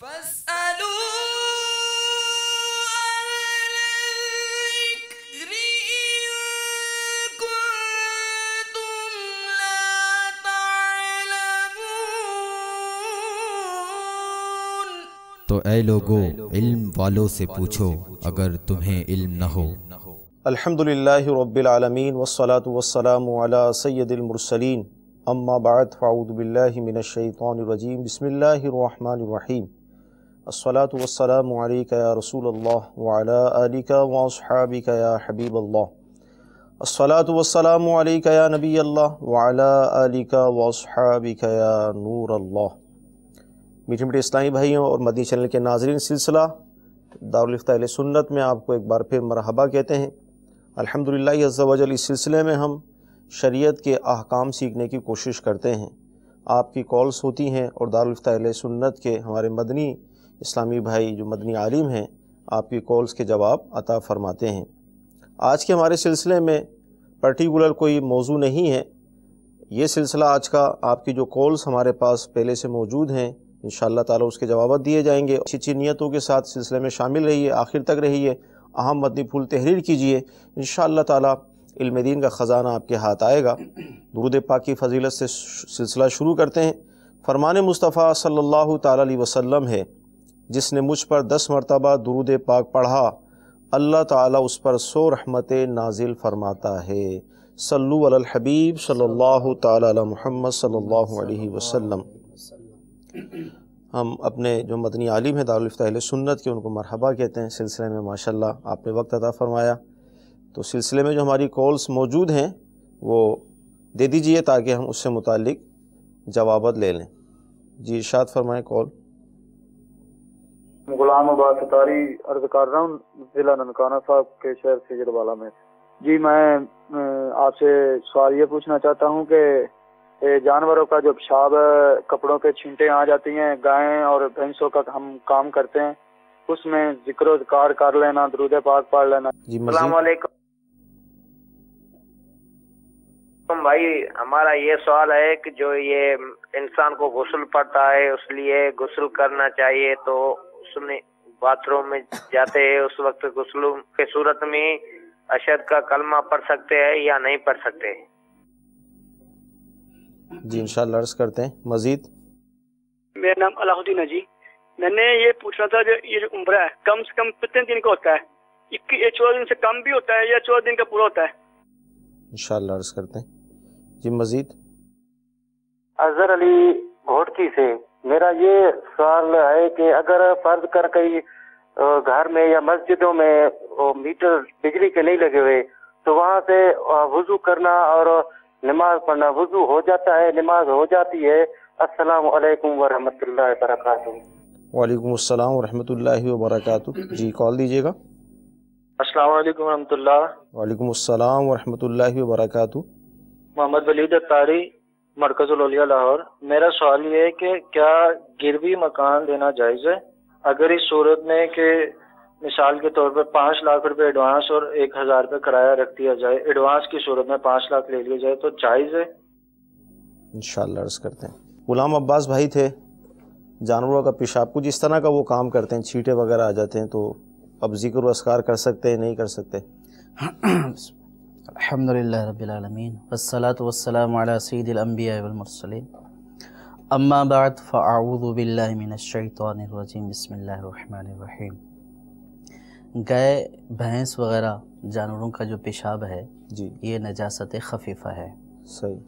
فاسألوا الذكر إن كنتم لا تعلمون۔ تو اے لوگو علم والوں سے پوچھو اگر تمہیں علم نہ ہو۔ الحمدللہ رب العالمین والصلاة والسلام علی سید المرسلین، اما بعد فاعوذ باللہ من الشیطان الرجیم، بسم اللہ الرحمن الرحیم۔ الصلاة والسلام علیکہ یا رسول اللہ وعلی آلکہ واصحابکہ یا حبیب اللہ۔ الصلاة والسلام علیکہ یا نبی اللہ وعلی آلکہ واصحابکہ یا نور اللہ۔ میٹھے میٹھے اسلامی بھائیوں اور مدنی چینل کے ناظرین، سلسلہ دارالفتہ اہل سنت میں آپ کو ایک بار پھر مرحبا کہتے ہیں۔ الحمدللہ عز و جل اس سلسلے میں ہم شریعت کے احکام سیکھنے کی کوشش کرتے ہیں۔ آپ کی کالز ہوتی ہیں اور دارالفتہ اہل سنت کے ہمارے مدنی اسلامی بھائی جو مدنی عالم ہیں آپ کی کالز کے جواب عطا فرماتے ہیں۔ آج کے ہمارے سلسلے میں پرٹیکولر کوئی موضوع نہیں ہے، یہ سلسلہ آج کا آپ کی جو کالز ہمارے پاس پہلے سے موجود ہیں انشاءاللہ تعالی اس کے جوابات دیے جائیں گے۔ اچھی اچھی نیتوں کے ساتھ سلسلے میں شامل رہیے، آخر تک رہیے، اہم مدنی پھول تحریر کیجئے، انشاءاللہ تعالی علم دین کا خزانہ آپ کے ہاتھ آئے گا۔ درود پاک کی فضیلت سے سلسلہ شروع کرتے ہیں۔ فرمان مصطفیٰ صلی اللہ تعالی علیہ وسلم ہے، جس نے مجھ پر 10 مرتبہ درود پاک پڑھا اللہ تعالیٰ اس پر 100 رحمتیں نازل فرماتا ہے۔ صلو علی الحبیب صلی اللہ تعالی علی محمد صلی اللہ علیہ وسلم۔ ہم اپنے جو مدنی عالم ہیں دارالفتہ اہل سنت کے، ان کو مرحبا کہتے ہیں۔ سلسلے میں ماشاءاللہ آپ نے وقت عطا فرمایا، تو سلسلے میں جو ہماری کالز موجود ہیں وہ دے دیجئے تاکہ ہم اس سے متعلق جوابات لے لیں۔ جی ارشاد فرمائیں۔ کال غلام عباس اتاری عرض کر رہا ہوں، ضلع ننکانہ صاحب کے شہر سجروالا میں۔ جی میں آپ سے سوال یہ پوچھنا چاہتا ہوں کہ جانوروں کا جو پیشاب کپڑوں پہ چھینٹیں آ جاتی ہیں، گائیں اور بھینسوں کا ہم کام کرتے ہیں، اس میں ذکر و اذکار کر لینا، درود پاک پڑھ لینا۔ جی السلام علیکم بھائی، ہمارا یہ سوال ہے کہ جو یہ انسان کو غسل پڑتا ہے اس لیے غسل کرنا چاہیے، تو اس میں باتھ روم میں جاتے ہیں اس وقت غسل کی صورت میں اشہد کا کلمہ پڑھ سکتے ہیں یا نہیں پڑھ سکتے؟ جی انشاءاللہ عرض کرتے ہیں مزید۔ میرا نام علاء الدین ہے جی۔ میں نے یہ پوچھنا تھا جو یہ جو عمرہ ہے کم سے کم کتنے دن کا ہوتا ہے؟ 14 دن سے کم بھی ہوتا ہے یا 14 دن کا پورا ہوتا ہے؟ انشاءاللہ عرض کرتے ہیں جی مزید۔ اظہر علی گھوٹکی سے میرا یہ سوال ہے کہ اگر فرض کر کئی گھر میں یا مسجدوں میں میٹر بجلی کے نہیں لگے ہوئے تو وہاں سے وضو کرنا اور نماز پڑھنا، وضو ہو جاتا ہے، نماز ہو جاتی ہے؟ السلام علیکم ورحمۃ اللہ وبرکاتہ۔ وعلیکم السلام ورحمۃ اللہ وبرکاتہ۔ جی کال دیجیے گا۔ السلام علیکم ورحمۃ اللہ۔ وعلیکم السلام ورحمۃ اللہ وبرکاتہ۔ محمد ولید اتاری، مرکز الاولیاء لاہور۔ میرا سوال یہ ہے کہ کیا گروی مکان دینا جائز ہے؟ اگر اس صورت میں کہ مثال کے طور پر 5 لاکھ روپے ایڈوانس اور 1000 روپے کرایہ رکھ دیا جائے، ایڈوانس کی صورت میں 5 لاکھ لے لیا جائے تو جائز ہے؟ انشاءاللہ عرض کرتے ہیں۔ غلام عباس بھائی تھے، جانوروں کا پیشاب کو جس طرح کا وہ کام کرتے ہیں، چھینٹے وغیرہ آ جاتے ہیں، تو اب ذکر و اذکار کر سکتے ہیں نہیں کر سکتے؟ الحمدللہ رب العالمین والصلاة والسلام علی سید الانبیاء والمرسلین، اما بعد فاعوذ باللہ من الشیطان الرجیم، بسم اللہ الرحمن الرحیم۔ گائے بھینس وغیرہ جانوروں کا جو پیشاب ہے جی یہ نجاست خفیفہ ہے۔ صحیح۔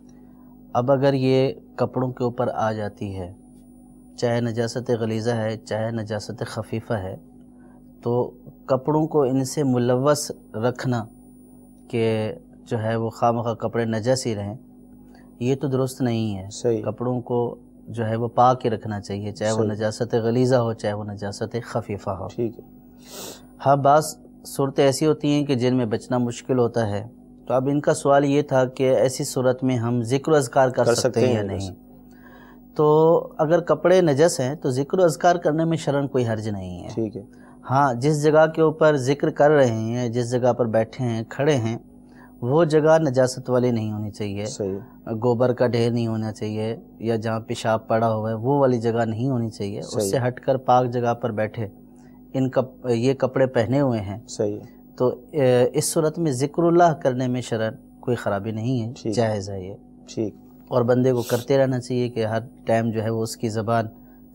اب اگر یہ کپڑوں کے اوپر آ جاتی ہے، چاہے نجاست غلیظہ ہے چاہے نجاست خفیفہ ہے، تو کپڑوں کو ان سے ملوث رکھنا کہ جو ہے وہ خواہ مخواہ کپڑے نجس ہی رہیں، یہ تو درست نہیں ہے۔ صحیح۔ کپڑوں کو جو ہے وہ پاک ہی رکھنا چاہیے، چاہے وہ صحیح۔ نجاست غلیظہ ہو چاہے وہ نجاست خفیفہ ہو۔ ٹھیک ہے۔ ہاں بعض صورتیں ایسی ہوتی ہیں کہ جن میں بچنا مشکل ہوتا ہے، تو اب ان کا سوال یہ تھا کہ ایسی صورت میں ہم ذکر و اذکار کر سکتے ہیں یا نہیں؟ تو اگر کپڑے نجس ہیں تو ذکر و اذکار کرنے میں شرعاً کوئی حرج نہیں ہے۔ ٹھیک ہے۔ ہاں جس جگہ کے اوپر ذکر کر رہے ہیں، جس جگہ پر بیٹھے ہیں کھڑے ہیں، وہ جگہ نجاست والی نہیں ہونی چاہیے، صحیح، گوبر کا ڈھیر نہیں ہونا چاہیے، یا جہاں پیشاب پڑا ہوا ہے وہ والی جگہ نہیں ہونی چاہیے، اس سے ہٹ کر پاک جگہ پر بیٹھے، یہ کپڑے پہنے ہوئے ہیں، صحیح، تو اس صورت میں ذکر اللہ کرنے میں شرعاً کوئی خرابی نہیں ہے، جائز ہے یہ، ٹھیک، اور بندے کو کرتے رہنا چاہیے کہ ہر ٹائم جو ہے وہ اس کی زبان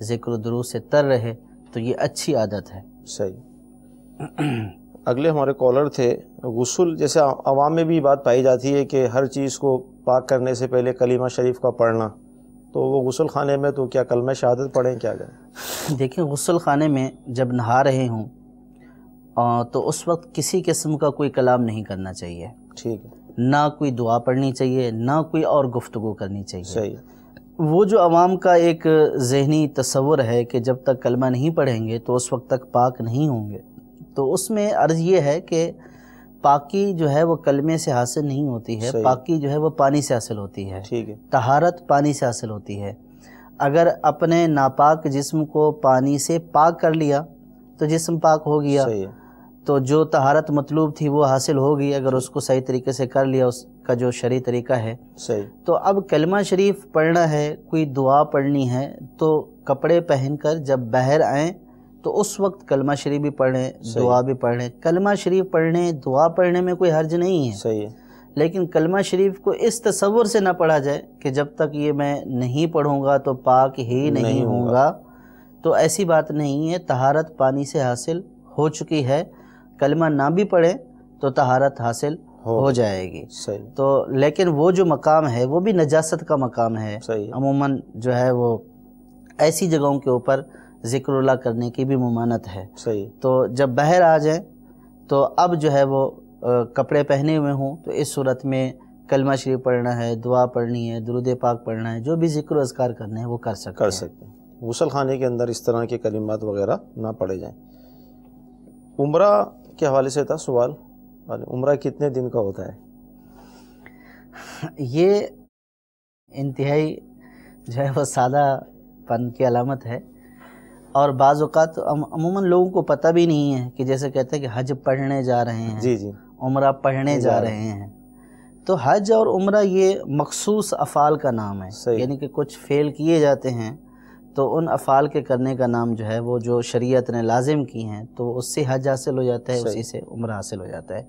ذکر و درود سے تر رہے، تو یہ اچھی عادت ہے۔ صحیح۔ اگلے ہمارے کالر تھے، غسل جیسے عوام میں بھی بات پائی جاتی ہے کہ ہر چیز کو پاک کرنے سے پہلے کلمہ شریف کا پڑھنا، تو وہ غسل خانے میں تو کیا کلمہ شہادت پڑھیں، کیا کریں؟ دیکھیں غسل خانے میں جب نہا رہے ہوں تو اس وقت کسی قسم کا کوئی کلام نہیں کرنا چاہیے، ٹھیک ہے، نہ کوئی دعا پڑھنی چاہیے، نہ کوئی اور گفتگو کرنی چاہیے۔ صحیح، وہ جو عوام کا ایک ذہنی تصور ہے کہ جب تک کلمہ نہیں پڑھیں گے تو اس وقت تک پاک نہیں ہوں گے، تو اس میں عرض یہ ہے کہ پاکی جو ہے وہ کلمے سے حاصل نہیں ہوتی ہے، پاکی جو ہے وہ پانی سے حاصل ہوتی ہے، ٹھیک ہے، طہارت پانی سے حاصل ہوتی ہے۔ اگر اپنے ناپاک جسم کو پانی سے پاک کر لیا تو جسم پاک ہو گیا، صحیح ہے، تو جو طہارت مطلوب تھی وہ حاصل ہو گئی اگر اس کو صحیح طریقے سے کر لیا، اس کا جو شرعی طریقہ ہے۔ صحیح، تو اب کلمہ شریف پڑھنا ہے، کوئی دعا پڑھنی ہے، تو کپڑے پہن کر جب باہر آئیں تو اس وقت کلمہ شریف بھی پڑھیں، دعا بھی پڑھیں۔ کلمہ شریف پڑھنے، دعا پڑھنے میں کوئی حرج نہیں ہے، صحیح ہے، لیکن کلمہ شریف کو اس تصور سے نہ پڑھا جائے کہ جب تک یہ میں نہیں پڑھوں گا تو پاک ہی نہیں ہوں گا، تو ایسی بات نہیں ہے، طہارت پانی سے حاصل ہو چکی ہے، کلمہ نہ بھی پڑھیں تو طہارت حاصل ہو جائے گی۔ صحیح، تو لیکن وہ جو مقام ہے وہ بھی نجاست کا مقام ہے، صحیح، عموماً جو ہے وہ ایسی جگہوں کے اوپر ذکر اللہ کرنے کی بھی ممانعت ہے۔ صحیح، تو جب باہر آ جائیں تو اب جو ہے وہ کپڑے پہنے ہوئے ہوں تو اس صورت میں کلمہ شریف پڑھنا ہے، دعا پڑھنی ہے، درود پاک پڑھنا ہے، جو بھی ذکر و اذکار کرنے ہیں وہ کر سکتے ہیں۔ غسل خانے کے اندر اس طرح کے کلمات وغیرہ نہ پڑھے جائیں۔ عمرہ کے حوالے سے تھا سوال، عمرہ کتنے دن کا ہوتا ہے؟ یہ انتہائی جو ہے وہ سادہ پن کی علامت ہے، اور بعض اوقات عموماً لوگوں کو پتہ بھی نہیں ہے کہ جیسے کہتے ہیں کہ حج پڑھنے جا رہے ہیں، جی جی، عمرہ پڑھنے جا رہے ہیں، تو حج اور عمرہ یہ مخصوص افعال کا نام ہے، یعنی کہ کچھ فعل کیے جاتے ہیں تو ان افعال کے کرنے کا نام جو ہے وہ جو شریعت نے لازم کی ہیں تو اس سے حج حاصل ہو جاتا ہے، اسی سے عمرہ حاصل ہو جاتا ہے۔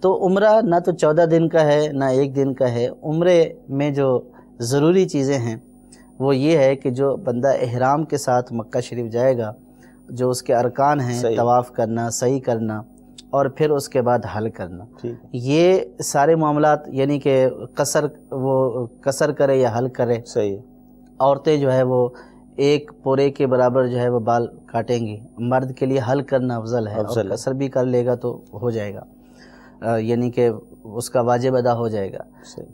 تو عمرہ نہ تو 14 دن کا ہے نہ 1 دن کا ہے، عمرے میں جو ضروری چیزیں ہیں وہ یہ ہے کہ جو بندہ احرام کے ساتھ مکہ شریف جائے گا، جو اس کے ارکان ہیں، طواف کرنا، سعی کرنا، اور پھر اس کے بعد حل کرنا، یہ سارے معاملات، یعنی کہ قصر کرے یا حل کرے۔ صحیح، عورتیں جو ہے وہ 1 پورے کے برابر جو ہے وہ بال کاٹیں گی، مرد کے لیے حل کرنا افضل ہے، اور قصر بھی کر لے گا تو ہو جائے گا، یعنی کہ اس کا واجب ادا ہو جائے گا۔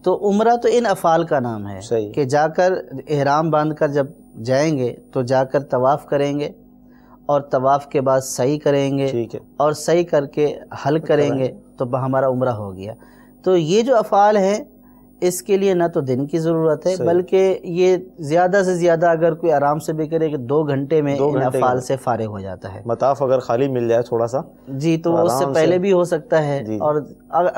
تو عمرہ تو ان افعال کا نام ہے کہ جا کر احرام باندھ کر جب جائیں گے تو جا کر طواف کریں گے، اور طواف کے بعد سعی کریں گے، اور سعی کر کے حل کریں گے، تو ہمارا عمرہ ہو گیا۔ تو یہ جو افعال ہیں اس کے لیے نہ تو دن کی ضرورت ہے، بلکہ یہ زیادہ سے زیادہ اگر کوئی آرام سے بھی کرے کہ 2 گھنٹے میں ان افعال سے فارغ ہو جاتا ہے۔ مطاف اگر خالی مل جائے تھوڑا سا، جی، تو اس سے پہلے بھی ہو سکتا ہے، اور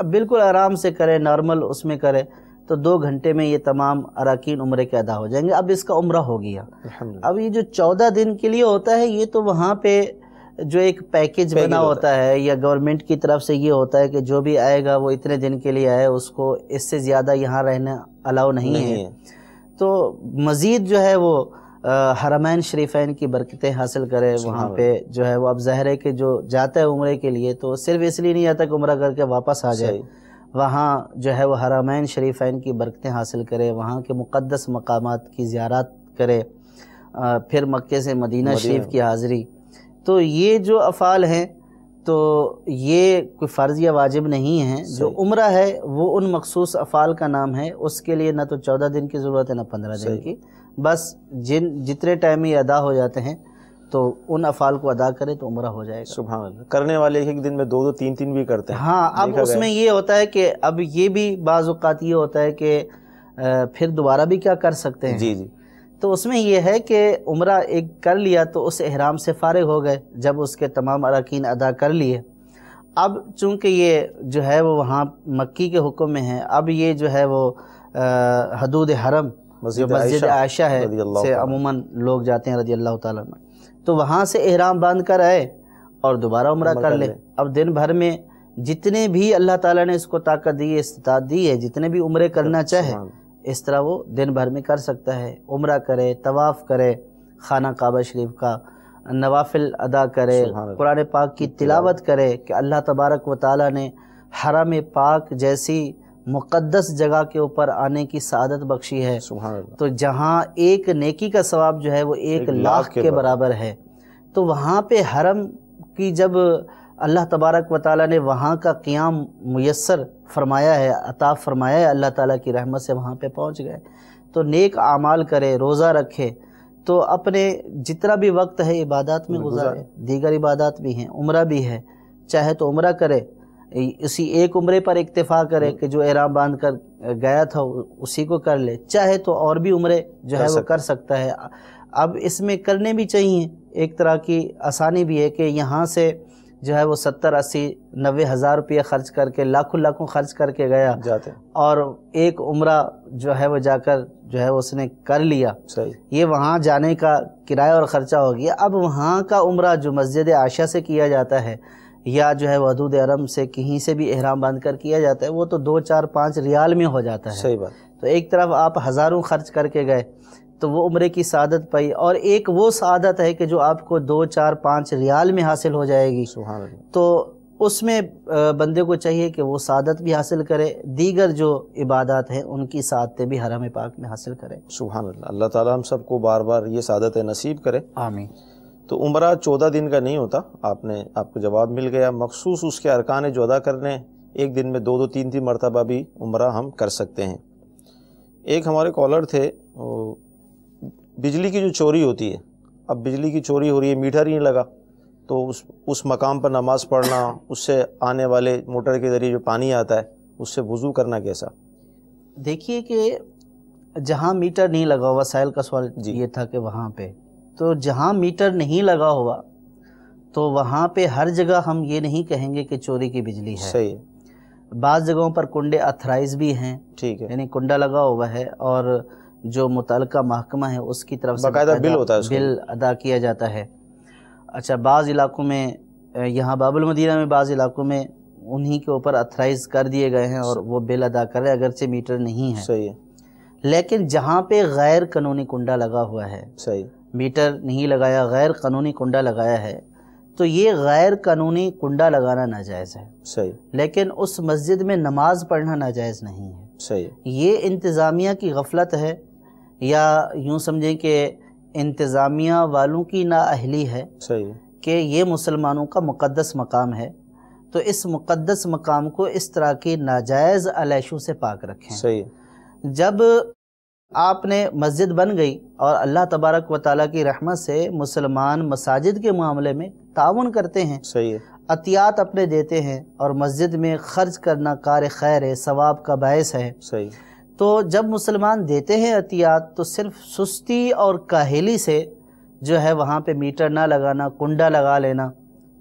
بالکل آرام سے کرے، نارمل اس میں کرے، تو 2 گھنٹے میں یہ تمام اراکین عمرے کے ادا ہو جائیں گے۔ اب اس کا عمرہ ہو گیا۔ اب یہ جو 14 دن کے لیے ہوتا ہے، یہ تو وہاں پہ جو ایک پیکیج بنا ہوتا ہے، یا گورنمنٹ کی طرف سے یہ ہوتا ہے کہ جو بھی آئے گا وہ اتنے دن کے لیے آئے، اس کو اس سے زیادہ یہاں رہنا الاؤ نہیں ہے۔ تو مزید جو ہے وہ حرمین شریفین کی برکتیں حاصل کرے وہاں پہ، جو ہے وہ اب ظاہر ہے کہ جو جاتا ہے عمرے کے لیے تو صرف اس لیے نہیں جاتا کہ عمرہ کر کے واپس آ جائے، وہاں جو ہے وہ حرمین شریفین کی برکتیں حاصل کرے، وہاں کے مقدس مقامات کی زیارت کرے، پھر مکے سے مدینہ شریف کی حاضری۔ تو یہ جو افعال ہیں تو یہ کوئی فرض یا واجب نہیں ہے، جو عمرہ ہے وہ ان مخصوص افعال کا نام ہے، اس کے لیے نہ تو 14 دن کی ضرورت ہے نہ 15 دن کی، بس جتنے ٹائم میں یہ ادا ہو جاتے ہیں تو ان افعال کو ادا کرے تو عمرہ ہو جائے گا۔ سبحان اللہ، کرنے والے ایک دن میں 2 3 بھی کرتے ہیں۔ ہاں، اب اس میں یہ ہوتا ہے کہ اب یہ بھی بعض اوقات یہ ہوتا ہے کہ پھر دوبارہ بھی کیا کر سکتے ہیں۔ جی جی، تو اس میں یہ ہے کہ عمرہ ایک کر لیا تو اس احرام سے فارغ ہو گئے جب اس کے تمام اراکین ادا کر لیے، اب چونکہ یہ جو ہے وہ وہاں مکی کے حکم میں ہے، اب یہ جو ہے وہ حدود حرم جو مسجد عائشہ ہے سے عموماً لوگ جاتے ہیں رضی اللہ تعالیٰ عنہ، تو وہاں سے احرام باندھ کر آئے اور دوبارہ عمرہ کر لے۔ اب دن بھر میں جتنے بھی اللہ تعالیٰ نے اس کو طاقت دی ہے، استطاعت دی ہے، جتنے بھی عمرے کرنا چاہے اس طرح وہ دن بھر میں کر سکتا ہے، عمرہ کرے، طواف کرے خانہ کعبہ شریف کا، نوافل ادا کرے، قرآن پاک کی تلاوت کرے کہ اللہ تبارک و تعالیٰ نے حرم پاک جیسی مقدس جگہ کے اوپر آنے کی سعادت بخشی ہے، تو جہاں ایک نیکی کا ثواب جو ہے وہ 1,00,000 کے برابر ہے، تو وہاں پہ حرم کی جب اللہ تبارک و تعالیٰ نے وہاں کا قیام میسر فرمایا ہے، عطا فرمایا ہے، اللہ تعالیٰ کی رحمت سے وہاں پہ پہنچ گئے، تو نیک اعمال کرے، روزہ رکھے، تو اپنے جتنا بھی وقت ہے عبادات میں گزارے، دیگر عبادات بھی ہیں، عمرہ بھی ہے، چاہے تو عمرہ کرے، اسی ایک عمرے پر اکتفا کرے کہ جو احرام باندھ کر گیا تھا اسی کو کر لے، چاہے تو اور بھی عمرے جو ہے وہ کر سکتا ہے۔ اب اس میں کرنے بھی چاہیے، ایک طرح کی آسانی بھی ہے کہ یہاں سے جو ہے وہ 70، 80، 90 ہزار روپیہ خرچ کر کے، لاکھوں خرچ کر کے گیا اور ایک عمرہ جو ہے وہ جا کر جو ہے اس نے کر لیا، یہ وہاں جانے کا کرایہ اور خرچہ ہو گیا۔ اب وہاں کا عمرہ جو مسجد عائشہ سے کیا جاتا ہے یا جو ہے حدود حرم سے کہیں سے بھی احرام باندھ کر کیا جاتا ہے، وہ تو 2، 4، 5 ریال میں ہو جاتا ہے۔ صحیح بات۔ تو ایک طرف آپ ہزاروں خرچ کر کے گئے تو وہ عمرے کی سعادت پائی، اور ایک وہ سعادت ہے کہ جو آپ کو 2، 4، 5 ریال میں حاصل ہو جائے گی، تو اس میں بندے کو چاہیے کہ وہ سعادت بھی حاصل کرے، دیگر جو عبادات ہیں ان کی سعادتیں بھی حرم پاک میں حاصل کرے۔ سبحان اللہ، اللہ تعالیٰ ہم سب کو بار بار یہ سعادت نصیب کرے، آمین۔ تو عمرہ 14 دن کا نہیں ہوتا، آپ کو جواب مل گیا، مخصوص اس کے ارکان جو ادا کرنے، ایک دن میں 2، 3 مرتبہ بھی عمرہ ہم کر سکتے ہیں۔ ایک ہمارے کالر تھے، بجلی کی جو چوری ہوتی ہے، اب بجلی کی چوری ہو رہی ہے، میٹر ہی نہیں لگا، تو اس مقام پر نماز پڑھنا، اس سے آنے والے موٹر کے ذریعے جو پانی آتا ہے اس سے وضو کرنا کیسا؟ دیکھیے کہ جہاں میٹر نہیں لگا ہوا، وسائل کا سوال یہ تھا کہ وہاں پہ، تو جہاں میٹر نہیں لگا ہوا تو وہاں پہ ہر جگہ ہم یہ نہیں کہیں گے کہ چوری کی بجلی ہے۔ صحیح۔ بعض جگہوں پر کنڈے اتھرائز بھی ہیں، ٹھیک ہے، یعنی کنڈا لگا ہوا ہے اور جو متعلقہ محکمہ ہے اس کی طرف سے باقاعدہ بل ہوتا ہے، بل ادا کیا جاتا ہے۔ اچھا، بعض علاقوں میں، یہاں باب المدینہ میں بعض علاقوں میں انہی کے اوپر اتھرائز کر دیے گئے ہیں اور وہ بل ادا کر رہے ہیں اگرچہ میٹر نہیں ہے۔ صحیح ہے۔ لیکن جہاں پہ غیر قانونی کنڈا لگا ہوا ہے، صحیح، میٹر نہیں لگایا، غیر قانونی کنڈا لگایا ہے، تو یہ غیر قانونی کنڈا لگانا ناجائز ہے۔ صحیح۔ لیکن اس مسجد میں نماز پڑھنا ناجائز نہیں ہے۔ صحیح۔ یہ انتظامیہ کی غفلت ہے، یا یوں سمجھیں کہ انتظامیہ والوں کی نااہلی ہے صحیح کہ یہ مسلمانوں کا مقدس مقام ہے، تو اس مقدس مقام کو اس طرح کی ناجائز علیشوں سے پاک رکھیں۔ صحیح۔ جب آپ نے مسجد بن گئی اور اللہ تبارک و تعالیٰ کی رحمت سے مسلمان مساجد کے معاملے میں تعاون کرتے ہیں، صحیح ہے، عطیات اپنے دیتے ہیں اور مسجد میں خرچ کرنا کار خیر ہے، ثواب کا باعث ہے، صحیح، تو جب مسلمان دیتے ہیں عطیات تو صرف سستی اور کاہلی سے جو ہے وہاں پہ میٹر نہ لگانا، کنڈا لگا لینا،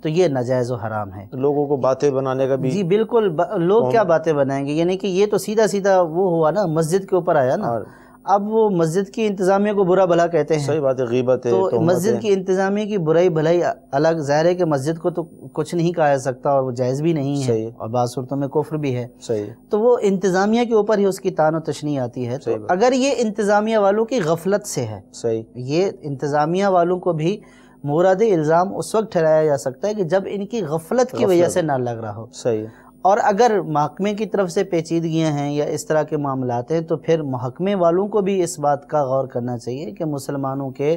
تو یہ ناجائز و حرام ہے۔ لوگوں کو باتیں بنانے کا بھی، جی بالکل، لوگ کیا باتیں بنائیں گے، یعنی کہ یہ تو سیدھا سیدھا وہ ہوا نا، مسجد کے اوپر آیا نا، اب وہ مسجد کی انتظامیہ کو برا بھلا کہتے ہیں۔ صحیح بات ہے، غیبت ہے، تو مسجد کی انتظامیہ کی برائی بھلائی الگ، ظاہر ہے کہ مسجد کو تو کچھ نہیں کہا جا سکتا اور وہ جائز بھی نہیں ہے، اور بعض صورتوں میں کفر بھی ہے۔ صحیح، تو وہ انتظامیہ کے اوپر ہی اس کی طعن و تشنیع آتی ہے۔ تو اگر یہ انتظامیہ والوں کی غفلت سے ہے، صحیح، یہ انتظامیہ والوں کو بھی مورد الزام اس وقت ٹھہرایا جا سکتا ہے کہ جب ان کی غفلت کی وجہ سے نہ لگ رہا ہو۔ صحیح، اور اگر محکمے کی طرف سے پیچیدگیاں ہیں یا اس طرح کے معاملات ہیں تو پھر محکمے والوں کو بھی اس بات کا غور کرنا چاہیے کہ مسلمانوں کے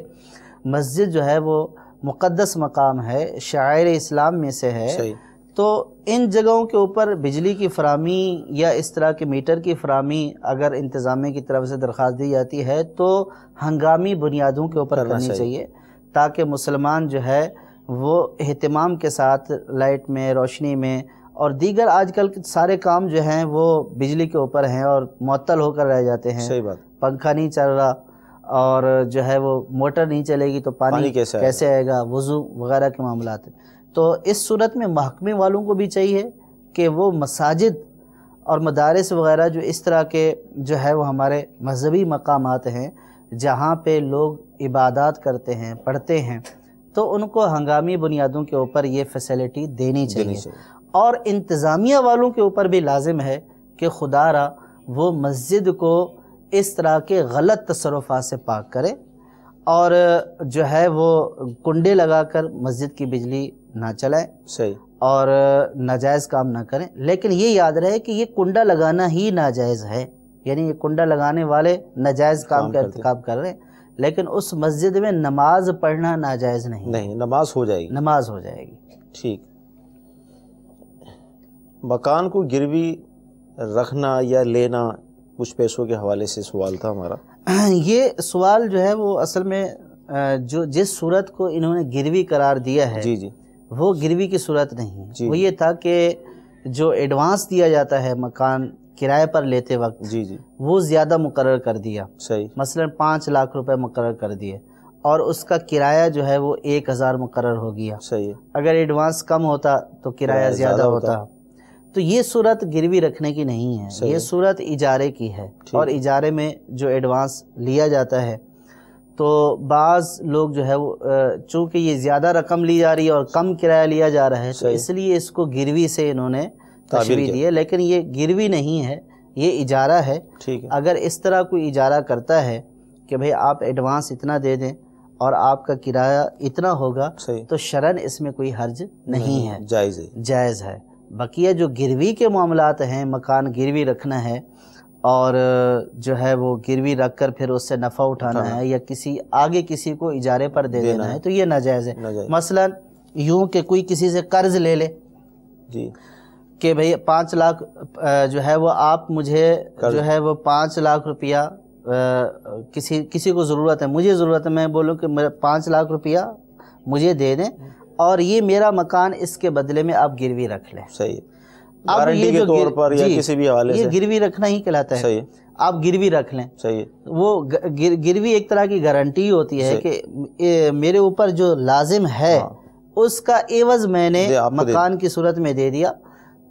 مسجد جو ہے وہ مقدس مقام ہے، شعائر اسلام میں سے ہے، صحیح، تو ان جگہوں کے اوپر بجلی کی فراہمی یا اس طرح کے میٹر کی فراہمی اگر انتظامیہ کی طرف سے درخواست دی جاتی ہے تو ہنگامی بنیادوں کے اوپر کرنی چاہیے، تاکہ مسلمان جو ہے وہ اہتمام کے ساتھ لائٹ میں، روشنی میں، اور دیگر آج کل سارے کام جو ہیں وہ بجلی کے اوپر ہیں اور معطل ہو کر رہ جاتے ہیں۔ صحیح بات، پنکھا نہیں چل رہا اور جو ہے وہ موٹر نہیں چلے گی تو پانی کیسے آئے گا، وضو وغیرہ کے معاملات ہیں۔ تو اس صورت میں محکمے والوں کو بھی چاہیے کہ وہ مساجد اور مدارس وغیرہ جو اس طرح کے جو ہے وہ ہمارے مذہبی مقامات ہیں جہاں پہ لوگ عبادات کرتے ہیں پڑھتے ہیں، تو ان کو ہنگامی بنیادوں کے اوپر یہ فیسلٹی دینی چاہیے، اور انتظامیہ والوں کے اوپر بھی لازم ہے کہ خدا را وہ مسجد کو اس طرح کے غلط تصرفات سے پاک کرے، اور جو ہے وہ کنڈے لگا کر مسجد کی بجلی نہ چلائیں صحیح، اور ناجائز کام نہ کریں۔ لیکن یہ یاد رہے کہ یہ کنڈا لگانا ہی ناجائز ہے، یعنی یہ کنڈا لگانے والے ناجائز کام کا ارتکاب کر رہے ہیں، لیکن اس مسجد میں نماز پڑھنا ناجائز نہیں، نماز ہو جائے گی، نماز ہو جائے گی۔ ٹھیک۔ مکان کو گروی رکھنا یا لینا کچھ پیسوں کے حوالے سے سوال تھا ہمارا۔ یہ سوال جو ہے وہ اصل میں جو جس صورت کو انہوں نے گروی قرار دیا ہے جی جی، وہ گروی کی صورت نہیں ہے، وہ یہ تھا کہ جو ایڈوانس دیا جاتا ہے مکان کرائے پر لیتے وقت، جی جی، وہ زیادہ مقرر کر دیا، صحیح، مثلا 5 لاکھ روپے مقرر کر دیے، اور اس کا کرایہ جو ہے وہ 1000 مقرر ہو گیا، صحیح، اگر ایڈوانس کم ہوتا تو کرایہ زیادہ ہوتا۔ تو یہ صورت گروی رکھنے کی نہیں ہے، یہ صورت اجارے کی ہے، اور اجارے میں جو ایڈوانس لیا جاتا ہے تو بعض لوگ جو ہے وہ چونکہ یہ زیادہ رقم لی جا رہی ہے اور کم کرایہ لیا جا رہا ہے تو اس لیے اس کو گروی سے انہوں نے تشبیہ دی ہے، لیکن یہ گروی نہیں ہے، یہ اجارہ ہے۔ اگر اس طرح کوئی اجارہ کرتا ہے کہ بھئی آپ ایڈوانس اتنا دے دیں اور آپ کا کرایہ اتنا ہوگا تو شرعاً اس میں کوئی حرج نہیں ہے، جائز ہے۔ بقیہ جو گروی کے معاملات ہیں، مکان گروی رکھنا ہے اور جو ہے وہ گروی رکھ کر پھر اس سے نفع اٹھانا ہے یا کسی کو اجارے پر دے دینا ہے، تو یہ ناجائز ہے۔ مثلا یوں کہ کوئی کسی سے قرض لے لے کہ بھئی 5 لاکھ جو ہے وہ آپ مجھے جو ہے وہ 5 لاکھ روپیہ کسی کو ضرورت ہے، مجھے ضرورت ہے، میں بولوں کہ 5 لاکھ روپیہ مجھے دے دیں اور یہ میرا مکان اس کے بدلے میں آپ گروی رکھ لیں، صحیح، گارنٹی کے طور پر یا کسی بھی حوالے سے، یہ گروی رکھنا ہی کہلاتا ہے، صحیح، آپ گروی رکھ لیں، صحیح، وہ گروی ایک طرح کی گارنٹی ہوتی ہے کہ میرے اوپر جو لازم ہے اس کا عوض میں نے مکان کی صورت میں دے دیا،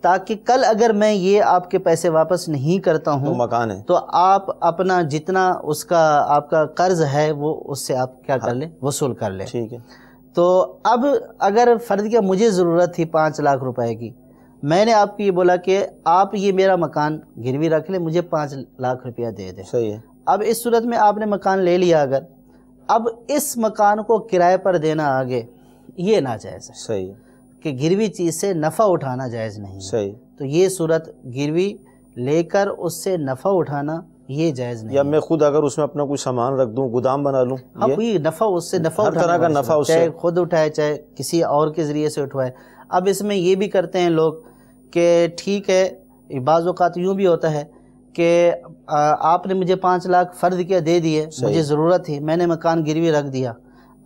تاکہ کل اگر میں یہ آپ کے پیسے واپس نہیں کرتا ہوں مکان ہے تو آپ اپنا جتنا اس کا آپ کا قرض ہے وہ اس سے آپ کیا کر لیں، وصول کر لیں۔ ٹھیک ہے۔ تو اب اگر فرض کیا مجھے ضرورت تھی 5 لاکھ روپے کی، میں نے آپ کو یہ بولا کہ آپ یہ میرا مکان گروی رکھ لیں، مجھے 5 لاکھ روپیہ دے دیں، صحیح ہے۔ اب اس صورت میں آپ نے مکان لے لیا، اگر اب اس مکان کو کرائے پر دینا آگے یہ ناجائز ہے، صحیح، کہ گروی چیز سے نفع اٹھانا جائز نہیں ہے، صحیح، تو یہ صورت گروی لے کر اس سے نفع اٹھانا یہ جائز نہیں، یا میں خود اگر اس میں اپنا کوئی سامان رکھ دوں، گودام بنا لوں، کوئی نفع اس سے نفع ہر طرح کا نفع اس سے، چاہے خود اٹھائے چاہے کسی اور کے ذریعے سے اٹھوائے۔ اب اس میں یہ بھی کرتے ہیں لوگ کہ ٹھیک ہے، بعض اوقات یوں بھی ہوتا ہے کہ آپ نے مجھے 5 لاکھ فرض کیا دے دیے، مجھے ضرورت تھی، میں نے مکان گروی رکھ دیا،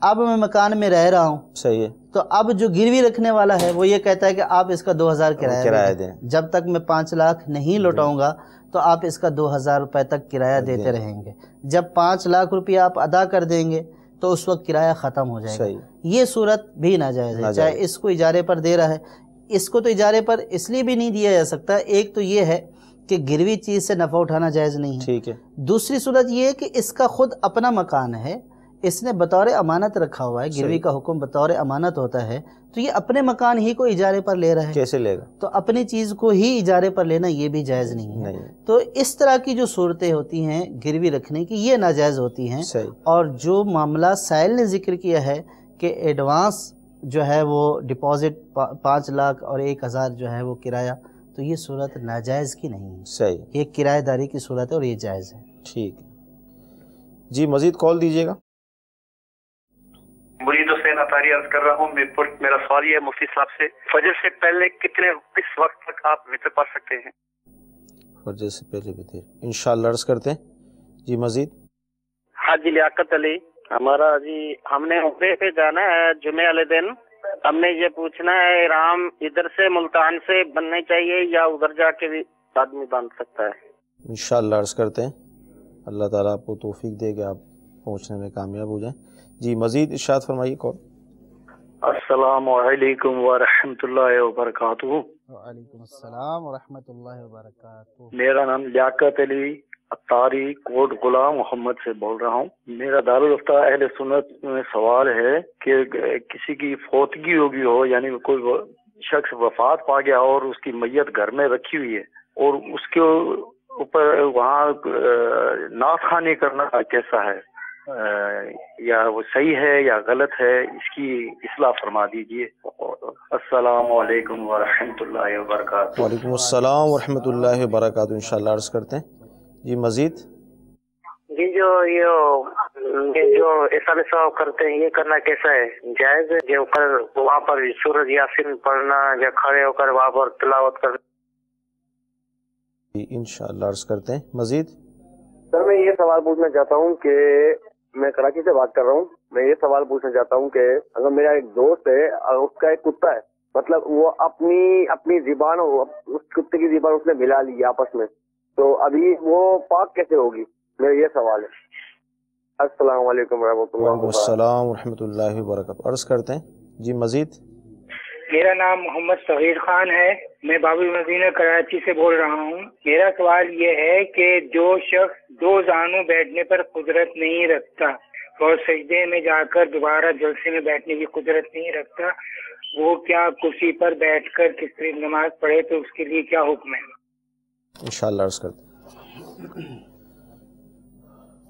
اب میں مکان میں رہ رہا ہوں، صحیح ہے، تو اب جو گروی رکھنے والا ہے وہ یہ کہتا ہے کہ آپ اس کا 2000 کرایہ دیں، جب تک میں 5 لاکھ نہیں لوٹاؤں گا تو آپ اس کا 2000 روپے تک کرایہ دیتے رہیں گے، جب 5 لاکھ روپیہ آپ ادا کر دیں گے تو اس وقت کرایہ ختم ہو جائے گا۔ یہ صورت بھی ناجائز ہے، چاہے اس کو اجارے پر دے رہا ہے، اس کو تو اجارے پر اس لیے بھی نہیں دیا جا سکتا، ایک تو یہ ہے کہ گروی چیز سے نفع اٹھانا جائز نہیں ہے، ٹھیک ہے، دوسری صورت یہ ہے کہ اس کا خود اپنا مکان ہے، اس نے بطور امانت رکھا ہوا ہے، گروی کا حکم بطور امانت ہوتا ہے، تو یہ اپنے مکان ہی کو اجارے پر لے رہا ہے، کیسے لے گا؟ تو اپنی چیز کو ہی اجارے پر لینا یہ بھی جائز نہیں ہے۔ تو اس طرح کی جو صورتیں ہوتی ہیں گروی رکھنے کی یہ ناجائز ہوتی ہیں، اور جو معاملہ سائل نے ذکر کیا ہے کہ ایڈوانس جو ہے وہ ڈپازٹ 5 لاکھ اور 1000 جو ہے وہ کرایہ، تو یہ صورت ناجائز کی نہیں ہے، صحیح، یہ کرایہ داری کی صورت ہے اور یہ جائز ہے۔ ٹھیک ہے جی، مزید کال دیجیے گا۔ مرید حسین اطاری عرض کر رہا ہوں، میرا سوال یہ ہے مفتی صاحب سے، فجر سے پہلے کس وقت تک آپ وتر پڑھ سکتے ہیں؟ فجر سے پہلے وتر انشاءاللہ عرض کرتے ہیں جی۔ مزید حاجی لیاقت علی، ہمارا جی ہم نے عمرے پہ جانا ہے جمعے والے دن، ہم نے یہ پوچھنا ہے احرام ادھر سے ملتان سے بننے چاہیے یا ادھر جا کے بھی آدمی باندھ سکتا ہے؟ انشاءاللہ عرض کرتے ہیں، اللہ تعالیٰ آپ کو توفیق دے کہ آپ پہنچنے میں کامیاب ہو جائیں۔ جی مزید ارشاد فرمائیے۔ کال السلام علیکم ورحمۃ اللہ وبرکاتہ. وعلیکم السلام ورحمۃ اللہ وبرکاتہ. میرا نام لیاقت علی اتاری کوٹ غلام محمد سے بول رہا ہوں. میرا دارالفتہ اہل سنت میں سوال ہے کہ کسی کی فوتگی ہوگی ہو، یعنی کوئی شخص وفات پا گیا اور اس کی میت گھر میں رکھی ہوئی ہے اور اس کے اوپر وہاں نعت خوانی کرنا کیسا ہے، یا وہ صحیح ہے یا غلط ہے، اس کی اصلاح فرما دیجیے. السلام علیکم ورحمۃ اللہ وبرکاتہ. وعلیکم السلام ورحمۃ اللہ وبرکاتہ. انشاءاللہ عرض کرتے ہیں. جی مزید. جی جو اصلاح ثواب کرتے ہیں یہ کرنا کیسا ہے، جائز ہے؟ جو وہاں پر سورۃ یاسین پڑھنا یا کھڑے ہو کر وہاں پر تلاوت کرنا. جی انشاءاللہ عرض کرتے ہیں. مزید. سر میں یہ سوال پوچھنا چاہتا ہوں کہ میں کراچی سے بات کر رہا ہوں. میں یہ سوال پوچھنا چاہتا ہوں کہ اگر میرا ایک دوست ہے اور اس کا ایک کتا ہے، مطلب وہ اپنی زبان، اس کتے کی زبان اس نے ملا لی آپس میں، تو ابھی وہ پاک کیسے ہوگی؟ میرا یہ سوال ہے. السلام علیکم ورحمۃ اللہ. وعلیکم السلام ورحمۃ اللہ وبرکاتہ. عرض کرتے ہیں. جی مزید. میرا نام محمد صغیر خان ہے، میں باب المدینہ کراچی سے بول رہا ہوں. میرا سوال یہ ہے کہ جو شخص دو زانوں بیٹھنے پر قدرت نہیں رکھتا اور سجدے میں جا کر دوبارہ جلسے میں بیٹھنے کی قدرت نہیں رکھتا، وہ کیا کرسی پر بیٹھ کر کس طرح نماز پڑھے تو اس کے لیے کیا حکم ہے؟ انشاءاللہ عرض کرتے ہیں.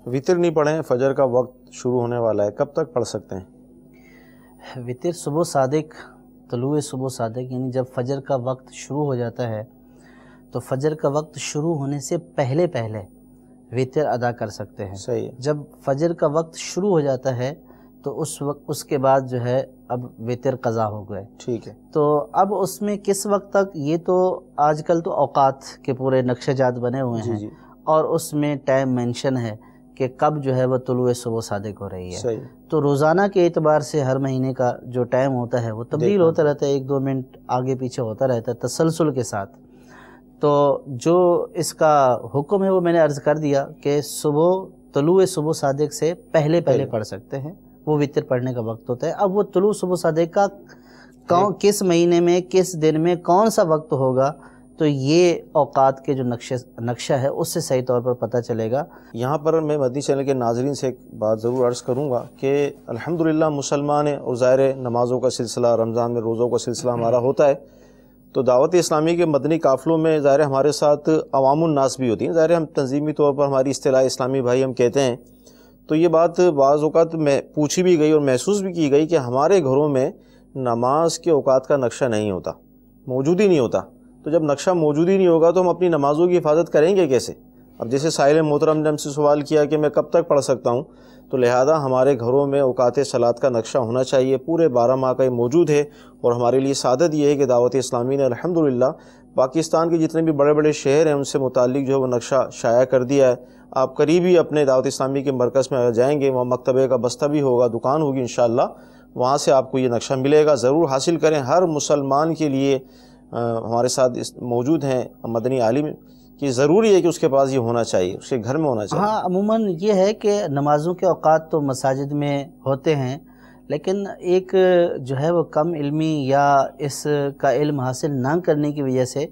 وطر نہیں پڑھیں، فجر کا وقت شروع ہونے والا ہے، کب تک پڑھ سکتے ہیں؟ وطر صبح صادق، طلوع صبح صادق، یعنی جب فجر کا وقت شروع ہو جاتا ہے تو فجر کا وقت شروع ہونے سے پہلے وطر ادا کر سکتے ہیں. صحیح ہے. جب فجر کا وقت شروع ہو جاتا ہے تو اس وقت اس کے بعد جو ہے اب وطر قضا ہو گئے. ٹھیک ہے. تو اب اس میں کس وقت تک، یہ تو آج کل تو اوقات کے پورے نقشہ جات بنے ہوئے ہیں. جی. اور اس میں ٹائم مینشن ہے کہ کب جو ہے وہ طلوع صبح صادق ہو رہی ہے. صحیح. تو روزانہ کے اعتبار سے ہر مہینے کا جو ٹائم ہوتا ہے وہ تبدیل ہوتا رہتا ہے، 1-2 منٹ آگے پیچھے ہوتا رہتا ہے تسلسل کے ساتھ. تو جو اس کا حکم ہے وہ میں نے عرض کر دیا کہ طلوع صبح صادق سے پہلے پڑھ سکتے ہیں، وہ وطر پڑھنے کا وقت ہوتا ہے. اب وہ طلوع صبح صادق کا کس مہینے میں کس دن میں کون سا وقت ہوگا، تو یہ اوقات کے جو نقشہ ہے اس سے صحیح طور پر پتہ چلے گا. یہاں پر میں مدنی چینل کے ناظرین سے ایک بات ضرور عرض کروں گا کہ الحمدللہ مسلمان ہیں، اور ظاہر نمازوں کا سلسلہ، رمضان میں روزوں کا سلسلہ ہمارا ہوتا ہے، تو دعوت اسلامی کے مدنی قافلوں میں ظاہر ہمارے ساتھ عوام الناس بھی ہوتی ہیں. ظاہر ہم تنظیمی طور پر ہماری اصطلاح اسلامی بھائی ہم کہتے ہیں. تو یہ بات بعض اوقات میں پوچھی بھی گئی اور محسوس بھی کی گئی کہ ہمارے گھروں میں نماز کے اوقات کا نقشہ نہیں ہوتا، موجود ہی نہیں ہوتا. تو جب نقشہ موجود ہی نہیں ہوگا تو ہم اپنی نمازوں کی حفاظت کریں گے کیسے؟ اب جیسے سائل محترم نے ہم سے سوال کیا کہ میں کب تک پڑھ سکتا ہوں، تو لہذا ہمارے گھروں میں اوقات صلاۃ کا نقشہ ہونا چاہیے، پورے 12 ماہ کا یہ موجود ہے. اور ہمارے لیے سعادت یہ ہے کہ دعوت اسلامی نے الحمدللہ پاکستان کے جتنے بھی بڑے بڑے شہر ہیں ان سے متعلق جو ہے وہ نقشہ شائع کر دیا ہے. آپ قریب ہی اپنے دعوت اسلامی کے مرکز میں جائیں گے، وہاں مکتبے کا بستہ بھی ہوگا، دکان ہوگی انشاءاللہ، وہاں سے آپ کو یہ نقشہ ملے گا. ضرور حاصل کریں. ہر مسلمان کے لیے ہمارے ساتھ موجود ہیں مدنی عالم کہ ضروری ہے کہ اس کے پاس یہ ہونا چاہیے، اس کے گھر میں ہونا چاہیے. ہاں عموماً یہ ہے کہ نمازوں کے اوقات تو مساجد میں ہوتے ہیں، لیکن ایک جو ہے وہ کم علمی یا اس کا علم حاصل نہ کرنے کی وجہ سے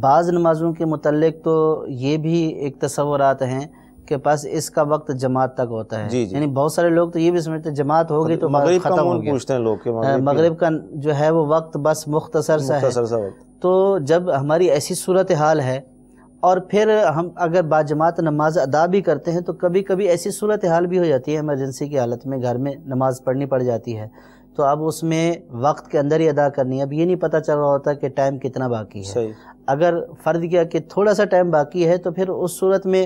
بعض نمازوں کے متعلق تو یہ بھی ایک تصورات ہیں کہ بس اس کا وقت جماعت تک ہوتا ہے. یعنی بہت سارے لوگ تو یہ بھی سمجھتے ہیں جماعت ہوگی تو ختم ہو گیا، مغرب کا جو ہے وہ وقت بس مختصر سا ہے. تو جب ہماری ایسی صورتحال ہے اور پھر ہم اگر باجماعت نماز ادا بھی کرتے ہیں تو کبھی کبھی ایسی صورتحال بھی ہو جاتی ہے، ایمرجنسی کی حالت میں گھر میں نماز پڑھنی پڑ جاتی ہے، تو اب اس میں وقت کے اندر ہی ادا کرنی ہے. اب یہ نہیں پتہ چل رہا ہوتا کہ ٹائم کتنا باقی ہے. اگر فرض کیا کہ تھوڑا سا ٹائم باقی ہے تو پھر اس صورت میں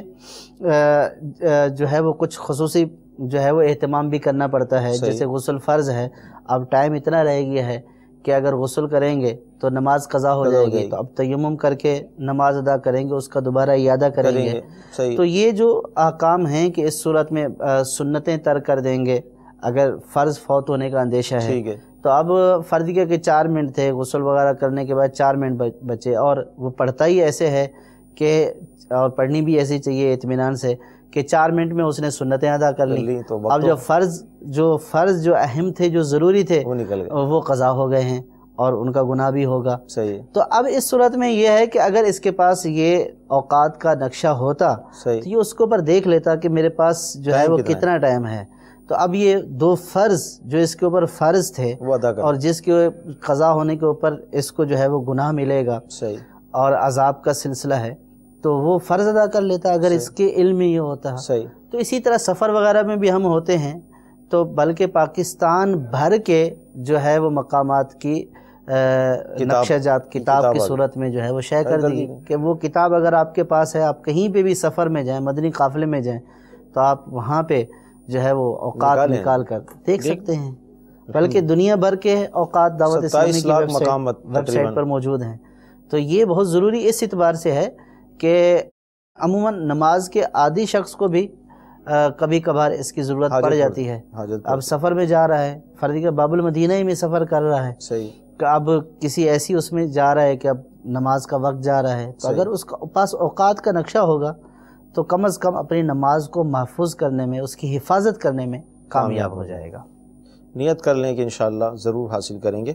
جو ہے وہ کچھ خصوصی جو ہے وہ اہتمام بھی کرنا پڑتا ہے. جیسے غسل فرض ہے، اب ٹائم اتنا رہ گیا ہے کہ اگر غسل کریں گے تو نماز قضا ہو جائے گی، تو اب تیمم کر کے نماز ادا کریں گے، اس کا دوبارہ اعادہ کریں گے. تو یہ جو احکام ہیں کہ اس صورت میں سنتیں ترک کر دیں گے اگر فرض فوت ہونے کا اندیشہ ہے. تو اب فرض کیا کہ 4 منٹ تھے، غسل وغیرہ کرنے کے بعد 4 منٹ بچے، اور وہ پڑھتا ہی ایسے ہے کہ اور پڑھنی بھی ایسی چاہیے اطمینان سے کہ 4 منٹ میں اس نے سنتیں ادا کر لی. اب جو فرض جو اہم تھے جو ضروری تھے وہ قضا ہو گئے ہیں اور ان کا گناہ بھی ہوگا. صحیح. تو اب اس صورت میں یہ ہے کہ اگر اس کے پاس یہ اوقات کا نقشہ ہوتا تو یہ اس کے اوپر دیکھ لیتا کہ میرے پاس جو ہے وہ کتنا ٹائم ہے. تو اب یہ 2 فرض جو اس کے اوپر فرض تھے اور جس کے قضا ہونے کے اوپر اس کو جو ہے وہ گناہ ملے گا اور عذاب کا سلسلہ ہے تو وہ فرض ادا کر لیتا اگر اس کے علم میں یہ ہوتا. تو اسی طرح سفر وغیرہ میں بھی ہم ہوتے ہیں تو بلکہ پاکستان بھر کے جو ہے وہ مقامات کی نقشہ جات کتاب کی صورت میں جو ہے وہ شائع کر دی کہ وہ کتاب اگر آپ کے پاس ہے آپ کہیں پہ بھی سفر میں جائیں مدنی قافلے میں جائیں تو آپ وہاں پہ جو ہے وہ اوقات نکال کر دیکھ سکتے ہیں. بلکہ دنیا بھر کے اوقات دعوت اسلامی کی ویب سائٹ پر موجود ہیں. تو یہ بہت ضروری اس اعتبار سے ہے کہ عموماً نماز کے عادی شخص کو بھی کبھی کبھار اس کی ضرورت پڑ جاتی ہے. اب سفر میں جا رہا ہے فرض کہ باب المدینہ ہی میں سفر کر رہا ہے کہ اب کسی ایسی اس میں جا رہا ہے کہ اب نماز کا وقت جا رہا ہے تو اگر اس کے پاس اوقات کا نقشہ ہوگا تو کم از کم اپنی نماز کو محفوظ کرنے میں اس کی حفاظت کرنے میں کامیاب ہو جائے گا. نیت کر لیں کہ انشاءاللہ ضرور حاصل کریں گے.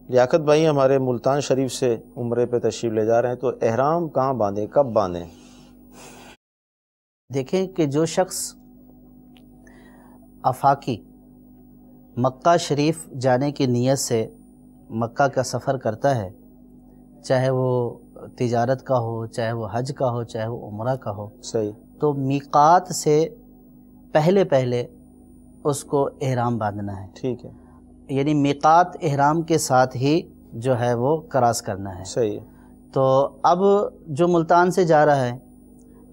لیاقت بھائی ہمارے ملتان شریف سے عمرے پہ تشریف لے جا رہے ہیں تو احرام کہاں باندھیں کب باندھیں؟ دیکھیں کہ جو شخص آفاقی مکہ شریف جانے کی نیت سے مکہ کا سفر کرتا ہے چاہے وہ تجارت کا ہو چاہے وہ حج کا ہو چاہے وہ عمرہ کا ہو تو میقات سے پہلے اس کو احرام باندھنا ہے. ٹھیک ہے. یعنی میقات احرام کے ساتھ ہی جو ہے وہ کراس کرنا ہے. صحیح. تو اب جو ملتان سے جا رہا ہے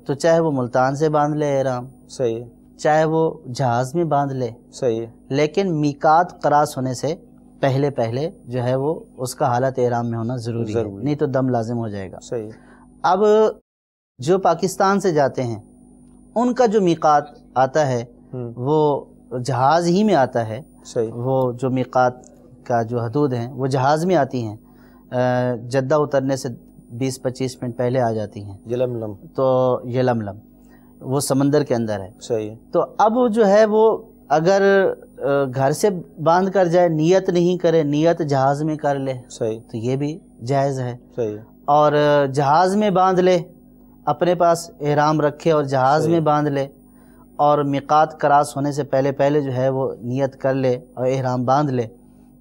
تو چاہے وہ ملتان سے باندھ لے احرام صحیح چاہے وہ جہاز میں باندھ لے صحیح لیکن میقات کراس ہونے سے پہلے جو ہے وہ اس کا حالت احرام میں ہونا ضروری ہے نہیں تو دم لازم ہو جائے گا. صحیح. اب جو پاکستان سے جاتے ہیں ان کا جو میقات آتا ہے وہ جہاز ہی میں آتا ہے. صحیح. وہ جو میقات کا جو حدود ہیں وہ جہاز میں آتی ہیں جدہ اترنے سے 20-25 منٹ پہلے آ جاتی ہیں. یلملم. تو یلملم وہ سمندر کے اندر ہے. صحیح. تو اب جو ہے وہ اگر گھر سے باندھ کر جائے نیت نہیں کرے نیت جہاز میں کر لے صحیح تو یہ بھی جائز ہے. صحیح. اور جہاز میں باندھ لے اپنے پاس احرام رکھے اور جہاز میں باندھ لے اور میقات کراس ہونے سے پہلے جو ہے وہ نیت کر لے اور احرام باندھ لے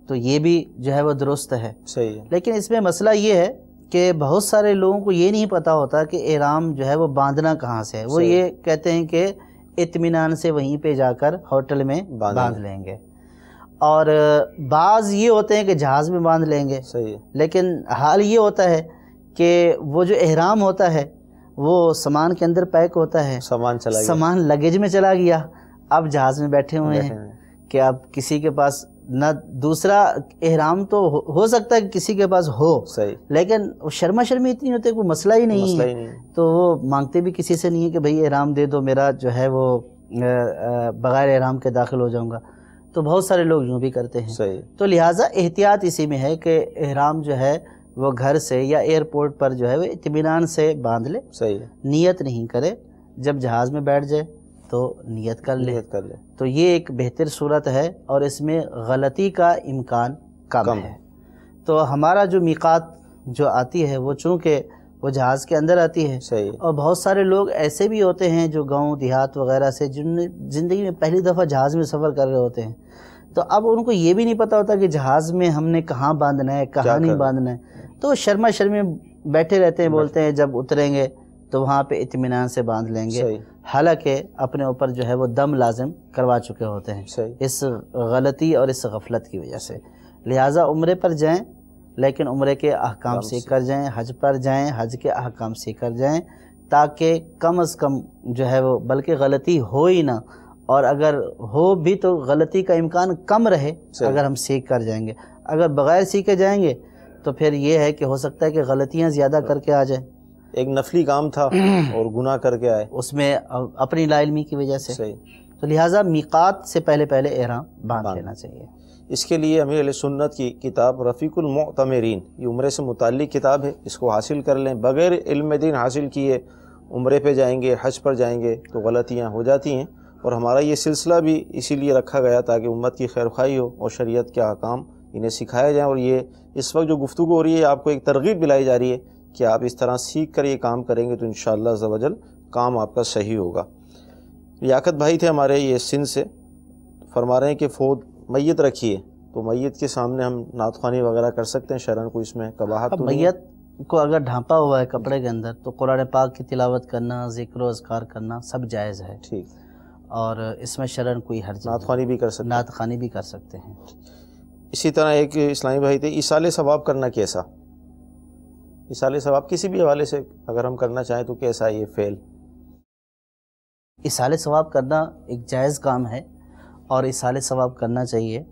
تو یہ بھی جو ہے وہ درست ہے. صحیح. لیکن اس میں مسئلہ یہ ہے کہ بہت سارے لوگوں کو یہ نہیں پتہ ہوتا کہ احرام جو ہے وہ باندھنا کہاں سے ہے. وہ یہ کہتے ہیں کہ اطمینان سے وہیں پہ جا کر ہوٹل میں باندھ لیں گے اور بعض یہ ہوتے ہیں کہ جہاز میں باندھ لیں گے. صحیح. لیکن حال یہ ہوتا ہے کہ وہ جو احرام ہوتا ہے وہ سامان کے اندر پیک ہوتا ہے سامان لگیج میں چلا گیا اب جہاز میں بیٹھے ہوئے ہیں کہ اب کسی کے پاس نہ دوسرا احرام تو ہو سکتا ہے کہ کسی کے پاس ہو لیکن شرما شرمی اتنی ہوتی ہے کوئی مسئلہ ہی نہیں ہے تو وہ مانگتے بھی کسی سے نہیں ہے کہ بھئی احرام دے دو میرا جو ہے وہ بغیر احرام کے داخل ہو جاؤں گا. تو بہت سارے لوگ یوں بھی کرتے ہیں. تو لہٰذا احتیاط اسی میں ہے کہ احرام جو ہے وہ گھر سے یا ایئرپورٹ پر جو ہے وہ اطمینان سے باندھ لے. نیت نہیں کرے جب جہاز میں بیٹھ جائے تو نیت کر لے. تو یہ ایک بہتر صورت ہے اور اس میں غلطی کا امکان کم ہے. تو ہمارا جو میقات جو آتی ہے وہ چونکہ وہ جہاز کے اندر آتی ہے اور بہت سارے لوگ ایسے بھی ہوتے ہیں جو گاؤں دیہات وغیرہ سے جن نے زندگی میں پہلی دفعہ جہاز میں سفر کر رہے ہوتے ہیں تو اب ان کو یہ بھی نہیں پتہ ہوتا کہ جہاز میں ہم نے کہاں باندھنا ہے کہاں نہیں باندھنا ہے. تو شرما شرمی بیٹھے رہتے ہیں بولتے ہیں جب اتریں گے تو وہاں پہ اطمینان سے باندھ لیں گے حالانکہ اپنے اوپر جو ہے وہ دم لازم کروا چکے ہوتے ہیں اس غلطی اور اس غفلت کی وجہ سے. لہٰذا عمرے پر جائیں لیکن عمرے کے احکام سیکھ کر جائیں. حج پر جائیں حج کے احکام سیکھ کر جائیں تاکہ کم از کم جو ہے وہ بلکہ غلطی ہو ہی نہ اور اگر ہو بھی تو غلطی کا امکان کم رہے اگر ہم سیکھ کر جائیں گے. اگر بغیر سیکھے جائیں گے تو پھر یہ ہے کہ ہو سکتا ہے کہ غلطیاں زیادہ کر کے آ جائیں. ایک نفلی کام تھا اور گناہ کر کے آئے اس میں اپنی لا علمی کی وجہ سے. تو لہٰذا میقات سے پہلے احرام باندھ لینا چاہیے. اس کے لیے امیر علیہ سنت کی کتاب رفیق المعتمرین، یہ عمرے سے متعلق کتاب ہے، اس کو حاصل کر لیں۔ بغیر علم دین حاصل کیے عمرے پہ جائیں گے، حج پر جائیں گے تو غلطیاں ہو جاتی ہیں، اور ہمارا یہ سلسلہ بھی اسی لیے رکھا گیا تاکہ امت کی خیر خواہی ہو اور شریعت کے احکام انہیں سکھائے جائیں۔ اور یہ اس وقت جو گفتگو ہو رہی ہے آپ کو ایک ترغیب دلائی جا رہی ہے کہ آپ اس طرح سیکھ کر یہ کام کریں گے تو انشاءاللہ عز و جل کام آپ کا صحیح ہوگا۔ لیاقت بھائی تھے ہمارے یہ سندھ سے، فرما رہے ہیں کہ فوت میت رکھی ہے تو میت کے سامنے ہم نعت خوانی وغیرہ کر سکتے ہیں؟ شرعاً کوئی اس میں قباحت تو نہیں ہے؟ میت کو اگر ڈھانپا ہوا ہے کپڑے کے اندر تو قرآن پاک کی تلاوت کرنا، ذکر و اذکار کرنا سب جائز ہے، ٹھیک، اور اس میں شرعاً کوئی حرج نہیں، نعت خوانی بھی کر سکتے ہیں، نعت خوانی بھی کر سکتے ہیں۔ اسی طرح ایک اسلامی بھائی تھے، ایصال ثواب کرنا کیسا؟ ایصال ثواب کسی بھی حوالے سے اگر ہم کرنا چاہیں تو کیسا یہ فعل؟ ایصال ثواب کرنا ایک جائز کام ہے اور ایصال ثواب کرنا چاہیے۔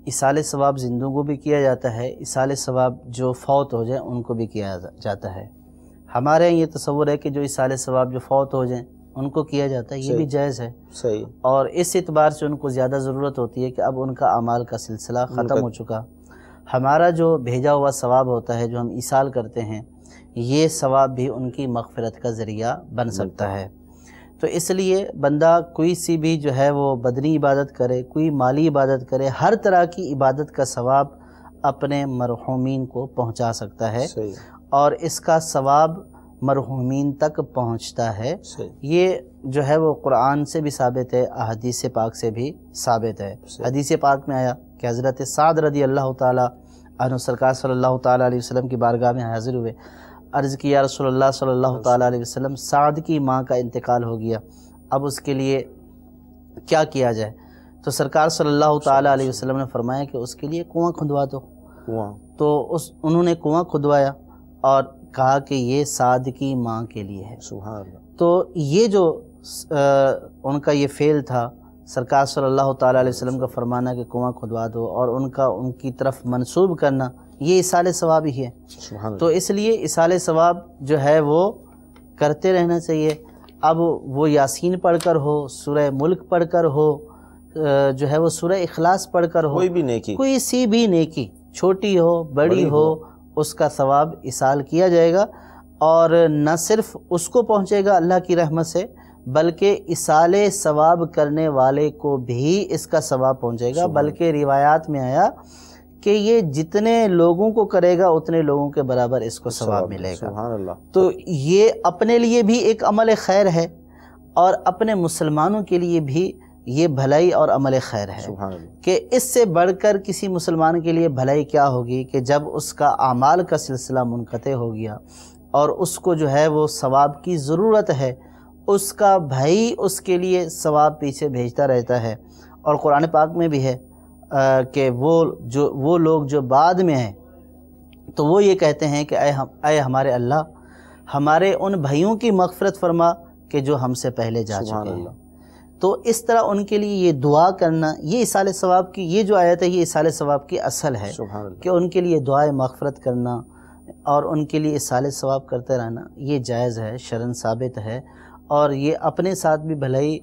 ایصال ثواب زندوں کو بھی کیا جاتا ہے، ایصال ثواب جو فوت ہو جائیں ان کو بھی کیا جاتا ہے۔ ہمارے یہاں یہ تصور ہے کہ جو ایصال ثواب جو فوت ہو جائیں ان کو کیا جاتا ہے، یہ بھی جائز ہے، صحیح، اور اس اعتبار سے ان کو زیادہ ضرورت ہوتی ہے کہ اب ان کا اعمال کا سلسلہ ختم ہو چکا۔ ہمارا جو بھیجا ہوا ثواب ہوتا ہے جو ہم ایصال کرتے ہیں، یہ ثواب بھی ان کی مغفرت کا ذریعہ بن سکتا ہے۔ تو اس لیے بندہ کوئی سی بھی جو ہے وہ بدنی عبادت کرے، کوئی مالی عبادت کرے، ہر طرح کی عبادت کا ثواب اپنے مرحومین کو پہنچا سکتا ہے، اور اس کا ثواب مرحومین تک پہنچتا ہے۔ یہ جو ہے وہ قرآن سے بھی ثابت ہے، احادیث پاک سے بھی ثابت ہے۔ حدیث پاک میں آیا کہ حضرت سعد رضی اللہ تعالی عنہ سرکار صلی اللہ تعالی علیہ وسلم کی بارگاہ میں حاضر ہوئے، عرض کی یا رسول اللہ صلی اللہ تعالی علیہ وسلم، سعد کی ماں کا انتقال ہو گیا، اب اس کے لیے کیا کیا جائے؟ تو سرکار صلی اللہ تعالی علیہ وسلم نے فرمایا کہ اس کے لیے کنواں کھدوا دو۔ تو انہوں نے کنواں کھدوایا اور کہا کہ یہ سعد کی ماں کے لیے ہے۔ سبحان اللہ۔ تو یہ جو ان کا یہ فعل تھا، سرکار صلی اللہ تعالی علیہ وسلم کا فرمانا کہ کنواں کھدوا دو اور ان کی طرف منسوب کرنا، یہ ایصال ثواب ہی ہے۔ تو اس لیے ایصال ثواب جو ہے وہ کرتے رہنا چاہیے۔ اب وہ یاسین پڑھ کر ہو، سورہ ملک پڑھ کر ہو، جو ہے وہ سورہ اخلاص پڑھ کر ہو، کوئی بھی نیکی، کوئی سی بھی نیکی، چھوٹی ہو بڑی ہو، اس کا ثواب ایصال کیا جائے گا، اور نہ صرف اس کو پہنچے گا اللہ کی رحمت سے، بلکہ ایصال ثواب کرنے والے کو بھی اس کا ثواب پہنچے گا۔ بلکہ روایات میں آیا کہ یہ جتنے لوگوں کو کرے گا اتنے لوگوں کے برابر اس کو ثواب ملے گا۔ سبحان اللہ۔ تو یہ اپنے لیے بھی ایک عمل خیر ہے، اور اپنے مسلمانوں کے لیے بھی یہ بھلائی اور عمل خیر ہے، کہ اس سے بڑھ کر کسی مسلمان کے لیے بھلائی کیا ہوگی کہ جب اس کا اعمال کا سلسلہ منقطع ہو گیا اور اس کو جو ہے وہ ثواب کی ضرورت ہے، اس کا بھائی اس کے لیے ثواب پیچھے بھیجتا رہتا ہے۔ اور قرآن پاک میں بھی ہے کہ وہ لوگ جو بعد میں ہیں تو وہ یہ کہتے ہیں کہ اے ہمارے اللہ، ہمارے ان بھائیوں کی مغفرت فرما کہ جو ہم سے پہلے جا چکے ہیں۔ تو اس طرح ان کے لیے یہ دعا کرنا، یہ ایصال ثواب کی یہ جو آیت ہے یہ ایصال ثواب کی اصل ہے، کہ ان کے لیے دعائے مغفرت کرنا اور ان کے لیے ایصال ثواب کرتے رہنا، یہ جائز ہے، شرعاً ثابت ہے، اور یہ اپنے ساتھ بھی بھلائی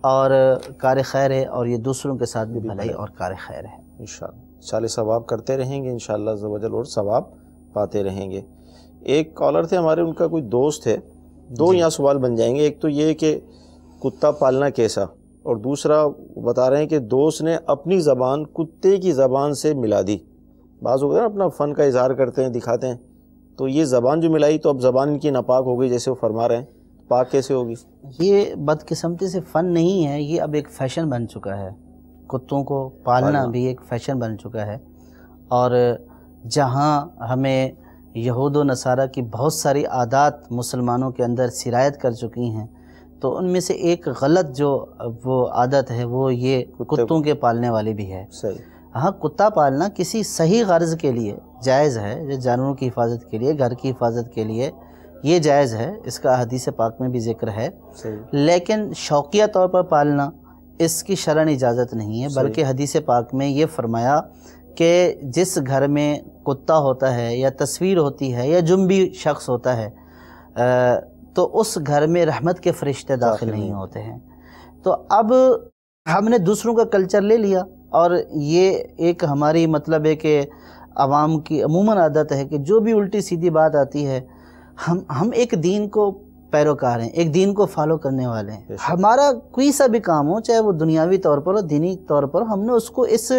اور کار خیر ہے، اور یہ دوسروں کے ساتھ بھی بھلائی اور کار خیر ہے۔ انشاءاللہ ایصال ثواب کرتے رہیں گے انشاءاللہ عز و جل، اور ثواب پاتے رہیں گے۔ ایک کالر تھے ہمارے، ان کا کوئی دوست ہے، دو یہاں سوال بن جائیں گے۔ ایک تو یہ کہ کتا پالنا کیسا، اور دوسرا بتا رہے ہیں کہ دوست نے اپنی زبان کتے کی زبان سے ملا دی۔ بعض ہوتا ہے نا اپنا فن کا اظہار کرتے ہیں، دکھاتے ہیں، تو یہ زبان جو ملائی تو اب زبان ان کی ناپاک ہو گئی جیسے وہ فرما رہے ہیں، پاک کیسے ہوگی؟ یہ بدقسمتی سے فن نہیں ہے، یہ اب ایک فیشن بن چکا ہے، کتوں کو پالنا بھی ایک فیشن بن چکا ہے۔ اور جہاں ہمیں یہود و نصارہ کی بہت ساری عادات مسلمانوں کے اندر سرایت کر چکی ہیں، تو ان میں سے ایک غلط جو وہ عادت ہے وہ یہ کتوں کے پالنے والی بھی ہے۔ ہاں، کتا پالنا کسی صحیح غرض کے لیے جائز ہے، جانوروں کی حفاظت کے لیے، گھر کی حفاظت کے لیے یہ جائز ہے، اس کا حدیث پاک میں بھی ذکر ہے، لیکن شوقیہ طور پر پالنا اس کی شرعاً اجازت نہیں ہے، بلکہ حدیث پاک میں یہ فرمایا کہ جس گھر میں کتا ہوتا ہے یا تصویر ہوتی ہے یا جنبی شخص ہوتا ہے تو اس گھر میں رحمت کے فرشتے داخل نہیں ہوتے ہیں۔ تو اب ہم نے دوسروں کا کلچر لے لیا اور یہ ایک ہماری مطلب ہے کہ عوام کی عموماً عادت ہے کہ جو بھی الٹی سیدھی بات آتی ہے ہم ایک دین کو پیروکار ہیں، ایک دین کو فالو کرنے والے ہیں. ہمارا کوئی سا بھی کام ہو، چاہے وہ دنیاوی طور پر ہو، دینی طور پر، ہم نے اس کو اس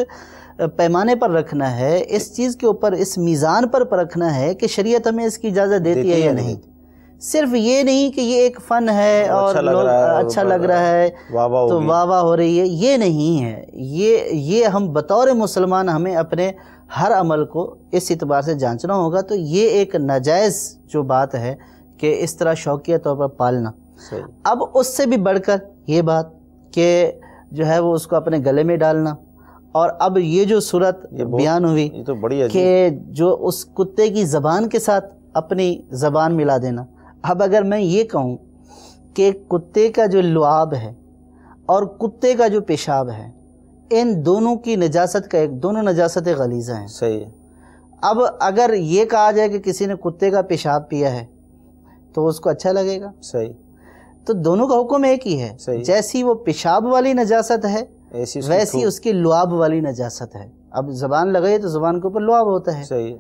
پیمانے پر رکھنا ہے، اس چیز کے اوپر، اس میزان پر رکھنا ہے کہ شریعت ہمیں اس کی اجازت دیتی ہے یا نہیں. صرف یہ نہیں کہ یہ ایک فن ہے اور لوگ اچھا لگ رہا ہے تو واہ واہ ہو رہی ہے، یہ نہیں ہے. یہ ہم بطور مسلمان ہمیں اپنے ہر عمل کو اس اعتبار سے جانچنا ہوگا. تو یہ ایک ناجائز جو بات ہے کہ اس طرح شوقیہ طور پر پالنا. اب اس سے بھی بڑھ کر یہ بات کہ جو ہے وہ اس کو اپنے گلے میں ڈالنا، اور اب یہ جو صورت بیان ہوئی کہ جو اس کتے کی زبان کے ساتھ اپنی زبان ملا دینا. اب اگر میں یہ کہوں کہ کتے کا جو لعاب ہے اور کتے کا جو پیشاب ہے، ان دونوں کی نجاست کا دونوں نجاستیں غلیظہ ہیں. صحیح ہے. اب اگر یہ کہا جائے کہ کسی نے کتے کا پیشاب پیا ہے تو اس کو اچھا لگے گا؟ صحیح. تو دونوں کا حکم ایک ہی ہے. جیسی وہ پیشاب والی نجاست ہے ویسی اس کی لعاب والی نجاست ہے. اب زبان لگائی تو زبان کے اوپر لعاب ہوتا ہے. صحیح.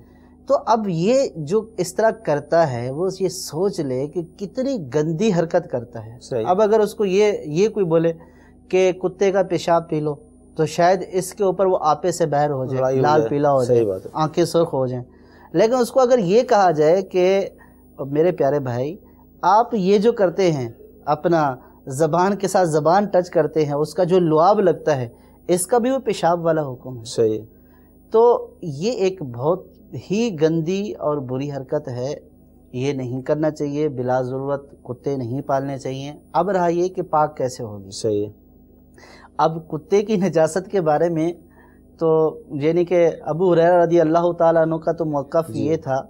تو اب یہ جو اس طرح کرتا ہے وہ یہ سوچ لے کہ کتنی گندی حرکت کرتا ہے. اب اگر اس کو یہ کوئی بولے کہ کتے کا پیشاب پی لو تو شاید اس کے اوپر وہ آپے سے باہر ہو جائے، لال پیلا ہو جائے، آنکھیں سرخ ہو جائیں. لیکن اس کو اگر یہ کہا جائے کہ میرے پیارے بھائی آپ یہ جو کرتے ہیں، اپنا زبان کے ساتھ زبان ٹچ کرتے ہیں، اس کا جو لعاب لگتا ہے، اس کا بھی وہ پیشاب والا حکم ہے. صحیح. تو یہ ایک بہت ہی گندی اور بری حرکت ہے، یہ نہیں کرنا چاہیے. بلا ضرورت کتے نہیں پالنے چاہیے. اب رہا یہ کہ پاک کیسے ہوگی. صحیح. اب کتے کی نجاست کے بارے میں تو یعنی کہ ابو ہریرہ رضی اللہ تعالیٰ عنہ کا تو موقف یہ تھا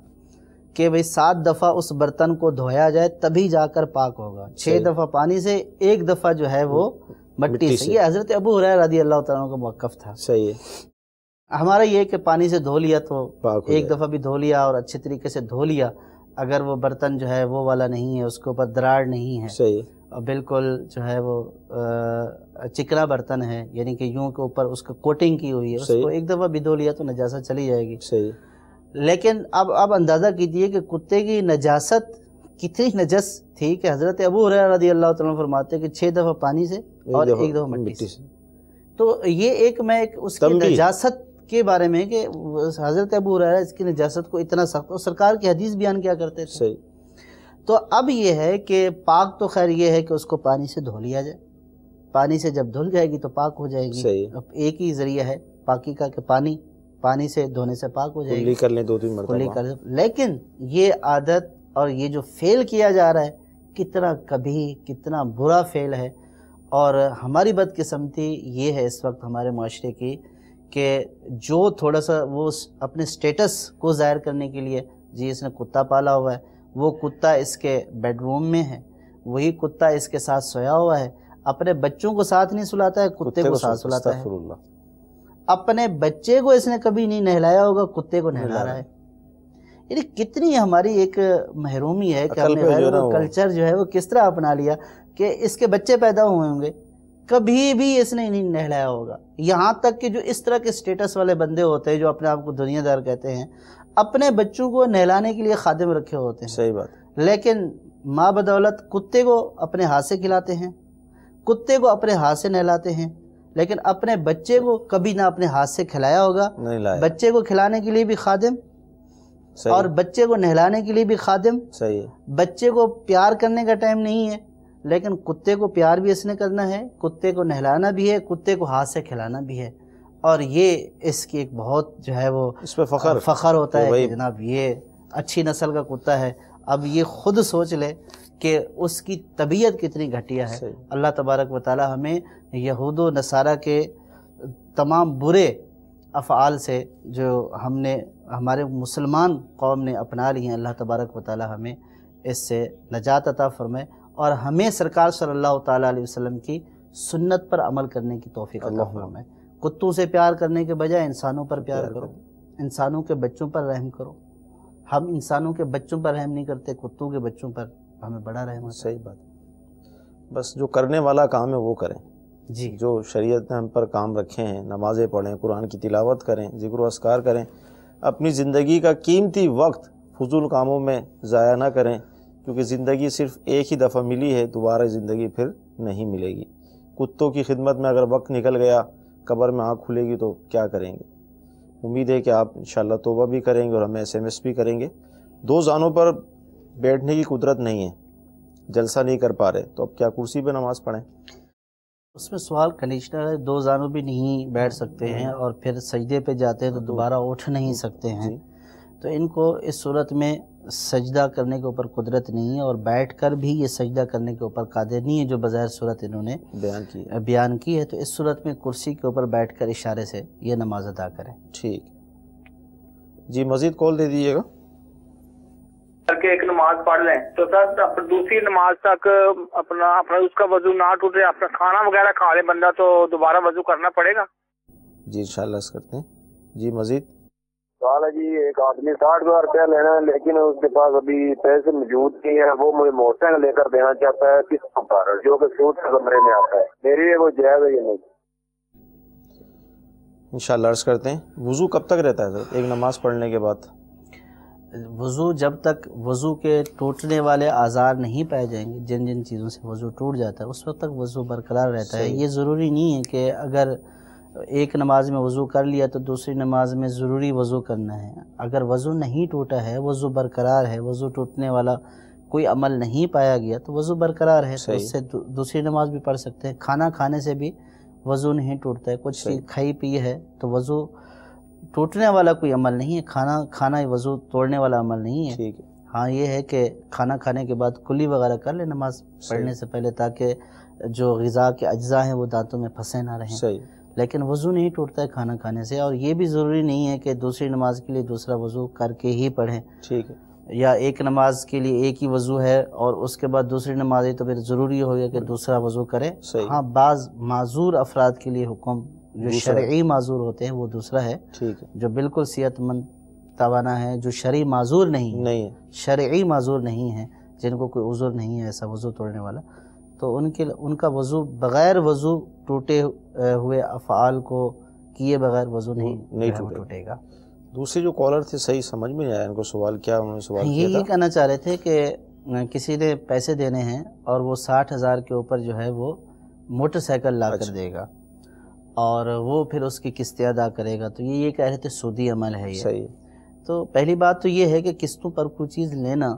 کہ بھئی 7 دفعہ اس برتن کو دھویا جائے تبھی جا کر پاک ہوگا. 6 دفعہ پانی سے، 1 دفعہ جو ہے وہ مٹی سے. یہ حضرت ابو ہریرہ رضی اللہ تعالیٰ عنہ کا موقف تھا. صحیح. ہمارا یہ کہ پانی سے دھو لیا تو 1 دفعہ بھی دھو لیا اور اچھے طریقے سے دھو لیا. اگر وہ برتن جو ہے وہ والا نہیں ہے، اس کے اوپر دراڑ نہیں ہے، صحیح، اور بالکل جو ہے وہ چکنا برتن ہے، یعنی کہ یوں کے اوپر اس کا کوٹنگ کی ہوئی ہے، اس کو 1 دفعہ بھی دھو لیا تو نجاست چلی جائے گی. صحیح. لیکن اب اندازہ کیجئے کہ کتے کی نجاست کتنی نجس تھی کہ حضرت ابو ہریرہ رضی اللہ تعالیٰ عنہ فرماتے ہیں کہ 6 دفعہ پانی سے اور 1 دفعہ مٹی سے. تو یہ میں اس کی نجاست کے بارے میں کہ حضرت ابو ہریرہ اس کی نجاست کو اتنا سخت، اور سرکار کی حدیث بیان کیا کرتے تھے. صحیح. تو اب یہ ہے کہ پاک تو خیر یہ ہے کہ اس کو پانی سے دھو لیا جائے. پانی سے جب دھل جائے گی تو پاک ہو جائے گی. صحیح. اب ایک ہی ذریعہ ہے پاکی کا کہ پانی سے دھونے سے پاک ہو جائے گی. کلی کر لیں 2-3 مرتبہ. لیکن یہ عادت اور یہ جو فعل کیا جا رہا ہے کتنا برا فعل ہے. اور ہماری بدقسمتی یہ ہے اس وقت ہمارے معاشرے کی کہ جو تھوڑا سا وہ اپنے سٹیٹس کو ظاہر کرنے کے لیے جی اس نے کتا پالا ہوا ہے، وہ کتا اس کے بیڈ روم میں ہے، وہی کتا اس کے ساتھ سویا ہوا ہے، اپنے بچوں کو ساتھ نہیں سلاتا ہے، کتے کو ساتھ سلاتا ہے. اپنے بچے کو اس نے کبھی نہیں نہلایا ہوگا، کتے کو نہلا رہا ہے. یعنی کتنی ہماری ایک محرومی ہے کہ ہم نے کلچر جو ہے وہ کس طرح اپنا لیا کہ اس کے بچے پیدا ہوئے ہوں گے، کبھی بھی اس نے نہیں نہلایا ہوگا. یہاں تک کہ جو اس طرح کے سٹیٹس والے بندے ہوتے ہیں جو اپنے آپ کو دنیا دار کہتے ہیں، اپنے بچوں کو نہلانے کے لیے خادم رکھے ہوتے ہیں. صحیح بات. لیکن ماں بدولت کتے کو اپنے ہاتھ سے کھلاتے ہیں، کتے کو اپنے ہاتھ سے نہلاتے ہیں، لیکن اپنے بچے کو کبھی نہ اپنے ہاتھ سے کھلایا ہوگا. بچے کو کھلانے کے لیے بھی خادم اور بچے کو نہلانے کے لیے بھی خادم. صحیح. بچے کو پیار کرنے کا ٹائم نہیں ہے، لیکن کتے کو پیار بھی اس نے کرنا ہے، کتے کو نہلانا بھی ہے، کتے کو ہاتھ سے کھلانا بھی ہے. اور یہ اس کی ایک بہت جو ہے وہ اس پہ فخر ہوتا ہے کہ جناب یہ اچھی نسل کا کتا ہے. اب یہ خود سوچ لے کہ اس کی طبیعت کتنی گھٹیا ہے. اللہ تبارک و تعالی ہمیں یہود و نصارہ کے تمام برے افعال سے جو ہم نے ہمارے مسلمان قوم نے اپنا لی ہیں، اللہ تبارک و تعالی ہمیں اس سے نجات عطا فرمائے اور ہمیں سرکار صلی اللہ تعالیٰ علیہ وسلم کی سنت پر عمل کرنے کی توفیق عطا فرمائے. کتوں سے پیار کرنے کے بجائے انسانوں پر پیار کرو، انسانوں کے بچوں پر رحم کرو. ہم انسانوں کے بچوں پر رحم نہیں کرتے، کتوں کے بچوں پر ہمیں بڑا رحم ہوتا ہے. صحیح بات. بس جو کرنے والا کام ہے وہ کریں. جی جو شریعت نے ہم پر کام رکھے ہیں، نمازیں پڑھیں، قرآن کی تلاوت کریں، ذکر و اذکار کریں، اپنی زندگی کا قیمتی وقت فضول کاموں میں ضائع نہ کریں، کیونکہ زندگی صرف ایک ہی دفعہ ملی ہے، دوبارہ زندگی پھر نہیں ملے گی۔ کتوں کی خدمت میں اگر وقت نکل گیا، قبر میں آنکھ کھلے گی تو کیا کریں گے؟ امید ہے کہ آپ انشاءاللہ توبہ بھی کریں گے اور ہمیں SMS بھی کریں گے۔ 2 زانوں پر بیٹھنے کی قدرت نہیں ہے، جلسہ نہیں کر پا رہے، تو اب کیا کرسی پہ نماز پڑھیں؟ اس میں سوال کنڈیشنر ہے، 2 زانوں بھی نہیں بیٹھ سکتے ہیں اور پھر سجدے پہ جاتے ہیں تو دوبارہ اٹھ نہیں سکتے ہیں، تو ان کو اس صورت میں سجدہ کرنے کے اوپر قدرت نہیں ہے اور بیٹھ کر بھی یہ سجدہ کرنے کے اوپر قادر نہیں ہے جو بظاہر صورت انہوں نے بیان کی ہے، تو اس صورت میں کرسی کے اوپر بیٹھ کر اشارے سے یہ نماز ادا کریں۔ ٹھیک جی، مزید کال دے دیجیے گا کر کے ایک نماز پڑھ لیں تو سر دوسری نماز تک اپنا اس کا وضو نہ ٹوٹے، اپنا کھانا وغیرہ کھا لے بندہ تو دوبارہ وضو کرنا پڑے گا؟ جی انشاءاللہ اس کرتے ہیں۔ جی مزید سوال ہے جی، ایک آدمی 60,000 روپیہ لینا ہے لیکن اس کے پاس ابھی پیسے موجود نہیں ہیں، وہ مجھے موٹر سائیکل لے کر دینا چاہتا ہے قسطوں پر، جو کہ سود کے زمرے میں آتا ہے، میرے لیے وہ جائز ہے یا نہیں؟ انشاءاللہ عرض کرتے ہیں۔ وضو کب تک رہتا ہے سر ایک نماز پڑھنے کے بعد؟ وضو جب تک وضو کے ٹوٹنے والے آزار نہیں پائے جائیں گے، جن جن چیزوں سے وضو ٹوٹ جاتا ہے اس وقت تک وضو برقرار رہتا ہے۔ یہ ضروری نہیں ہے کہ اگر ایک نماز میں وضو کر لیا تو دوسری نماز میں ضروری وضو کرنا ہے۔ اگر وضو نہیں ٹوٹا ہے، وضو برقرار ہے، وضو ٹوٹنے والا کوئی عمل نہیں پایا گیا تو وضو برقرار ہے، تو اس سے دوسری نماز بھی پڑھ سکتے ہیں۔ کھانا کھانے سے بھی وضو نہیں ٹوٹتا ہے، کچھ چیز کھائی پی ہے تو وضو ٹوٹنے والا کوئی عمل نہیں ہے، کھانا وضو توڑنے والا عمل نہیں ہے۔ ہاں یہ ہے کہ کھانا کھانے کے بعد کلی وغیرہ کر لے نماز پڑھنے سے پہلے، تاکہ جو غذا کے اجزاء ہیں وہ دانتوں میں پھنسے نہ رہیں، لیکن وضو نہیں ٹوٹتا ہے کھانا کھانے سے۔ اور یہ بھی ضروری نہیں ہے کہ دوسری نماز کے لیے دوسرا وضو کر کے ہی پڑھیں، ٹھیک ہے، یا ایک نماز کے لیے ایک ہی وضو ہے اور اس کے بعد دوسری نماز ہے تو پھر ضروری ہو گیا کہ دوسرا وضو کرے۔ ہاں بعض معذور افراد کے لیے حکم جو شرعی معذور ہوتے ہیں وہ دوسرا ہے، جو بالکل صحت مند توانا ہے، جو شرعی معذور نہیں ہے، شرعی معذور نہیں ہے، جن کو کوئی عذر نہیں ہے ایسا وضو توڑنے والا، تو ان کا وضو بغیر وضو ٹوٹے ہوئے افعال کو کیے بغیر وضو نہیں ٹوٹے گا۔ دوسری جو کالر تھے صحیح سمجھ میں نہیں آیا ان کو سوال، کیا انہوں نے سوال کیا تھا؟ یہ کہنا چاہ رہے تھے کہ کسی نے پیسے دینے ہیں اور وہ 60,000 کے اوپر جو ہے وہ موٹر سائیکل لا کر دے گا اور وہ پھر اس کی قسطیں ادا کرے گا، تو یہ کہہ رہے تھے سودی عمل ہے یہ۔ صحیح۔ تو پہلی بات تو یہ ہے کہ قسطوں پر کوئی چیز لینا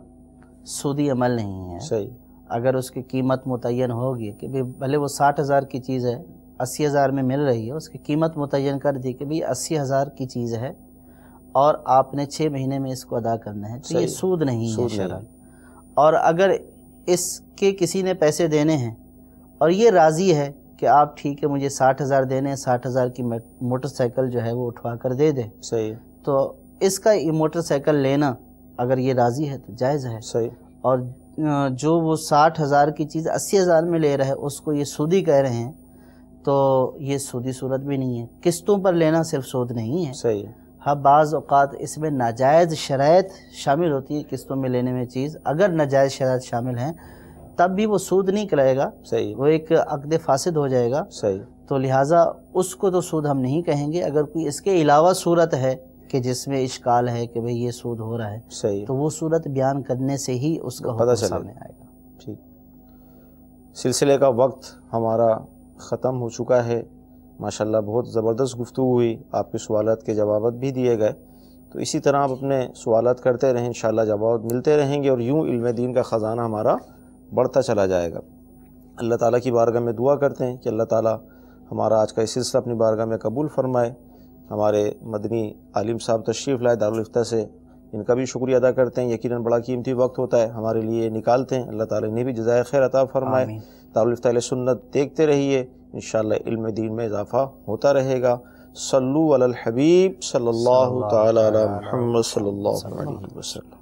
سودی عمل نہیں ہے۔ صحیح۔ اگر اس کی قیمت متعین ہوگی کہ بھلے وہ 60,000 کی چیز ہے 80,000 میں مل رہی ہے، اس کی قیمت متعین کر دی کہ 80,000 کی چیز ہے اور آپ نے 6 مہینے میں اس کو ادا کرنا ہے، تو یہ سود نہیں ہے شرعاً۔ اور اگر اس کے کسی نے پیسے دینے ہیں اور یہ راضی ہے کہ آپ ٹھیک ہے مجھے 60,000 دینے ہیں، 60,000 کی موٹر سائیکل جو ہے وہ اٹھوا کر دے دے، صحیح، تو اس کا یہ موٹر سائیکل لینا اگر یہ راضی ہے تو جائز ہے۔ صحیح۔ اور جو وہ 60,000 کی چیز 80,000 میں لے رہا ہے اس کو یہ سودی کہہ رہے ہیں، تو یہ سودی صورت بھی نہیں ہے۔ قسطوں پر لینا صرف سود نہیں ہے۔ صحیح۔ ہاں بعض اوقات اس میں ناجائز شرائط شامل ہوتی ہے قسطوں میں لینے میں چیز، اگر ناجائز شرائط شامل ہیں تب بھی وہ سود نہیں کہلائے گا، صحیح، وہ ایک عقد فاسد ہو جائے گا۔ صحیح۔ تو لہٰذا اس کو تو سود ہم نہیں کہیں گے۔ اگر کوئی اس کے علاوہ صورت ہے کہ جس میں اشکال ہے کہ بھئی یہ سود ہو رہا ہے، صحیح، تو وہ صورت بیان کرنے سے ہی اس کا حکم سامنے آئے گا۔ ٹھیک، سلسلے کا وقت ہمارا ختم ہو چکا ہے۔ ماشاءاللہ بہت زبردست گفتگو ہوئی، آپ کے سوالات کے جوابات بھی دیے گئے، تو اسی طرح آپ اپنے سوالات کرتے رہیں، انشاءاللہ جواب ملتے رہیں گے اور یوں علم دین کا خزانہ ہمارا بڑھتا چلا جائے گا۔ اللہ تعالیٰ کی بارگاہ میں دعا کرتے ہیں کہ اللہ تعالیٰ ہمارا آج کا اس سلسلہ اپنی بارگاہ میں قبول فرمائے۔ ہمارے مدنی عالم صاحب تشریف لائے دارالفتہ سے، ان کا بھی شکریہ ادا کرتے ہیں، یقیناً بڑا قیمتی وقت ہوتا ہے ہمارے لیے نکالتے ہیں، اللہ تعالیٰ انہیں بھی جزائے خیر عطا فرمائے۔ دارالفتہ اہل سنت دیکھتے رہیے، انشاءاللہ علم دین میں اضافہ ہوتا رہے گا۔ صلو علی الحبیب صلی اللہ تعالی علی محمد صلی اللہ علیہ وسلم۔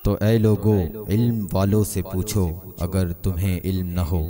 تو اے لوگو علم والوں سے پوچھو اگر تمہیں علم نہ ہو۔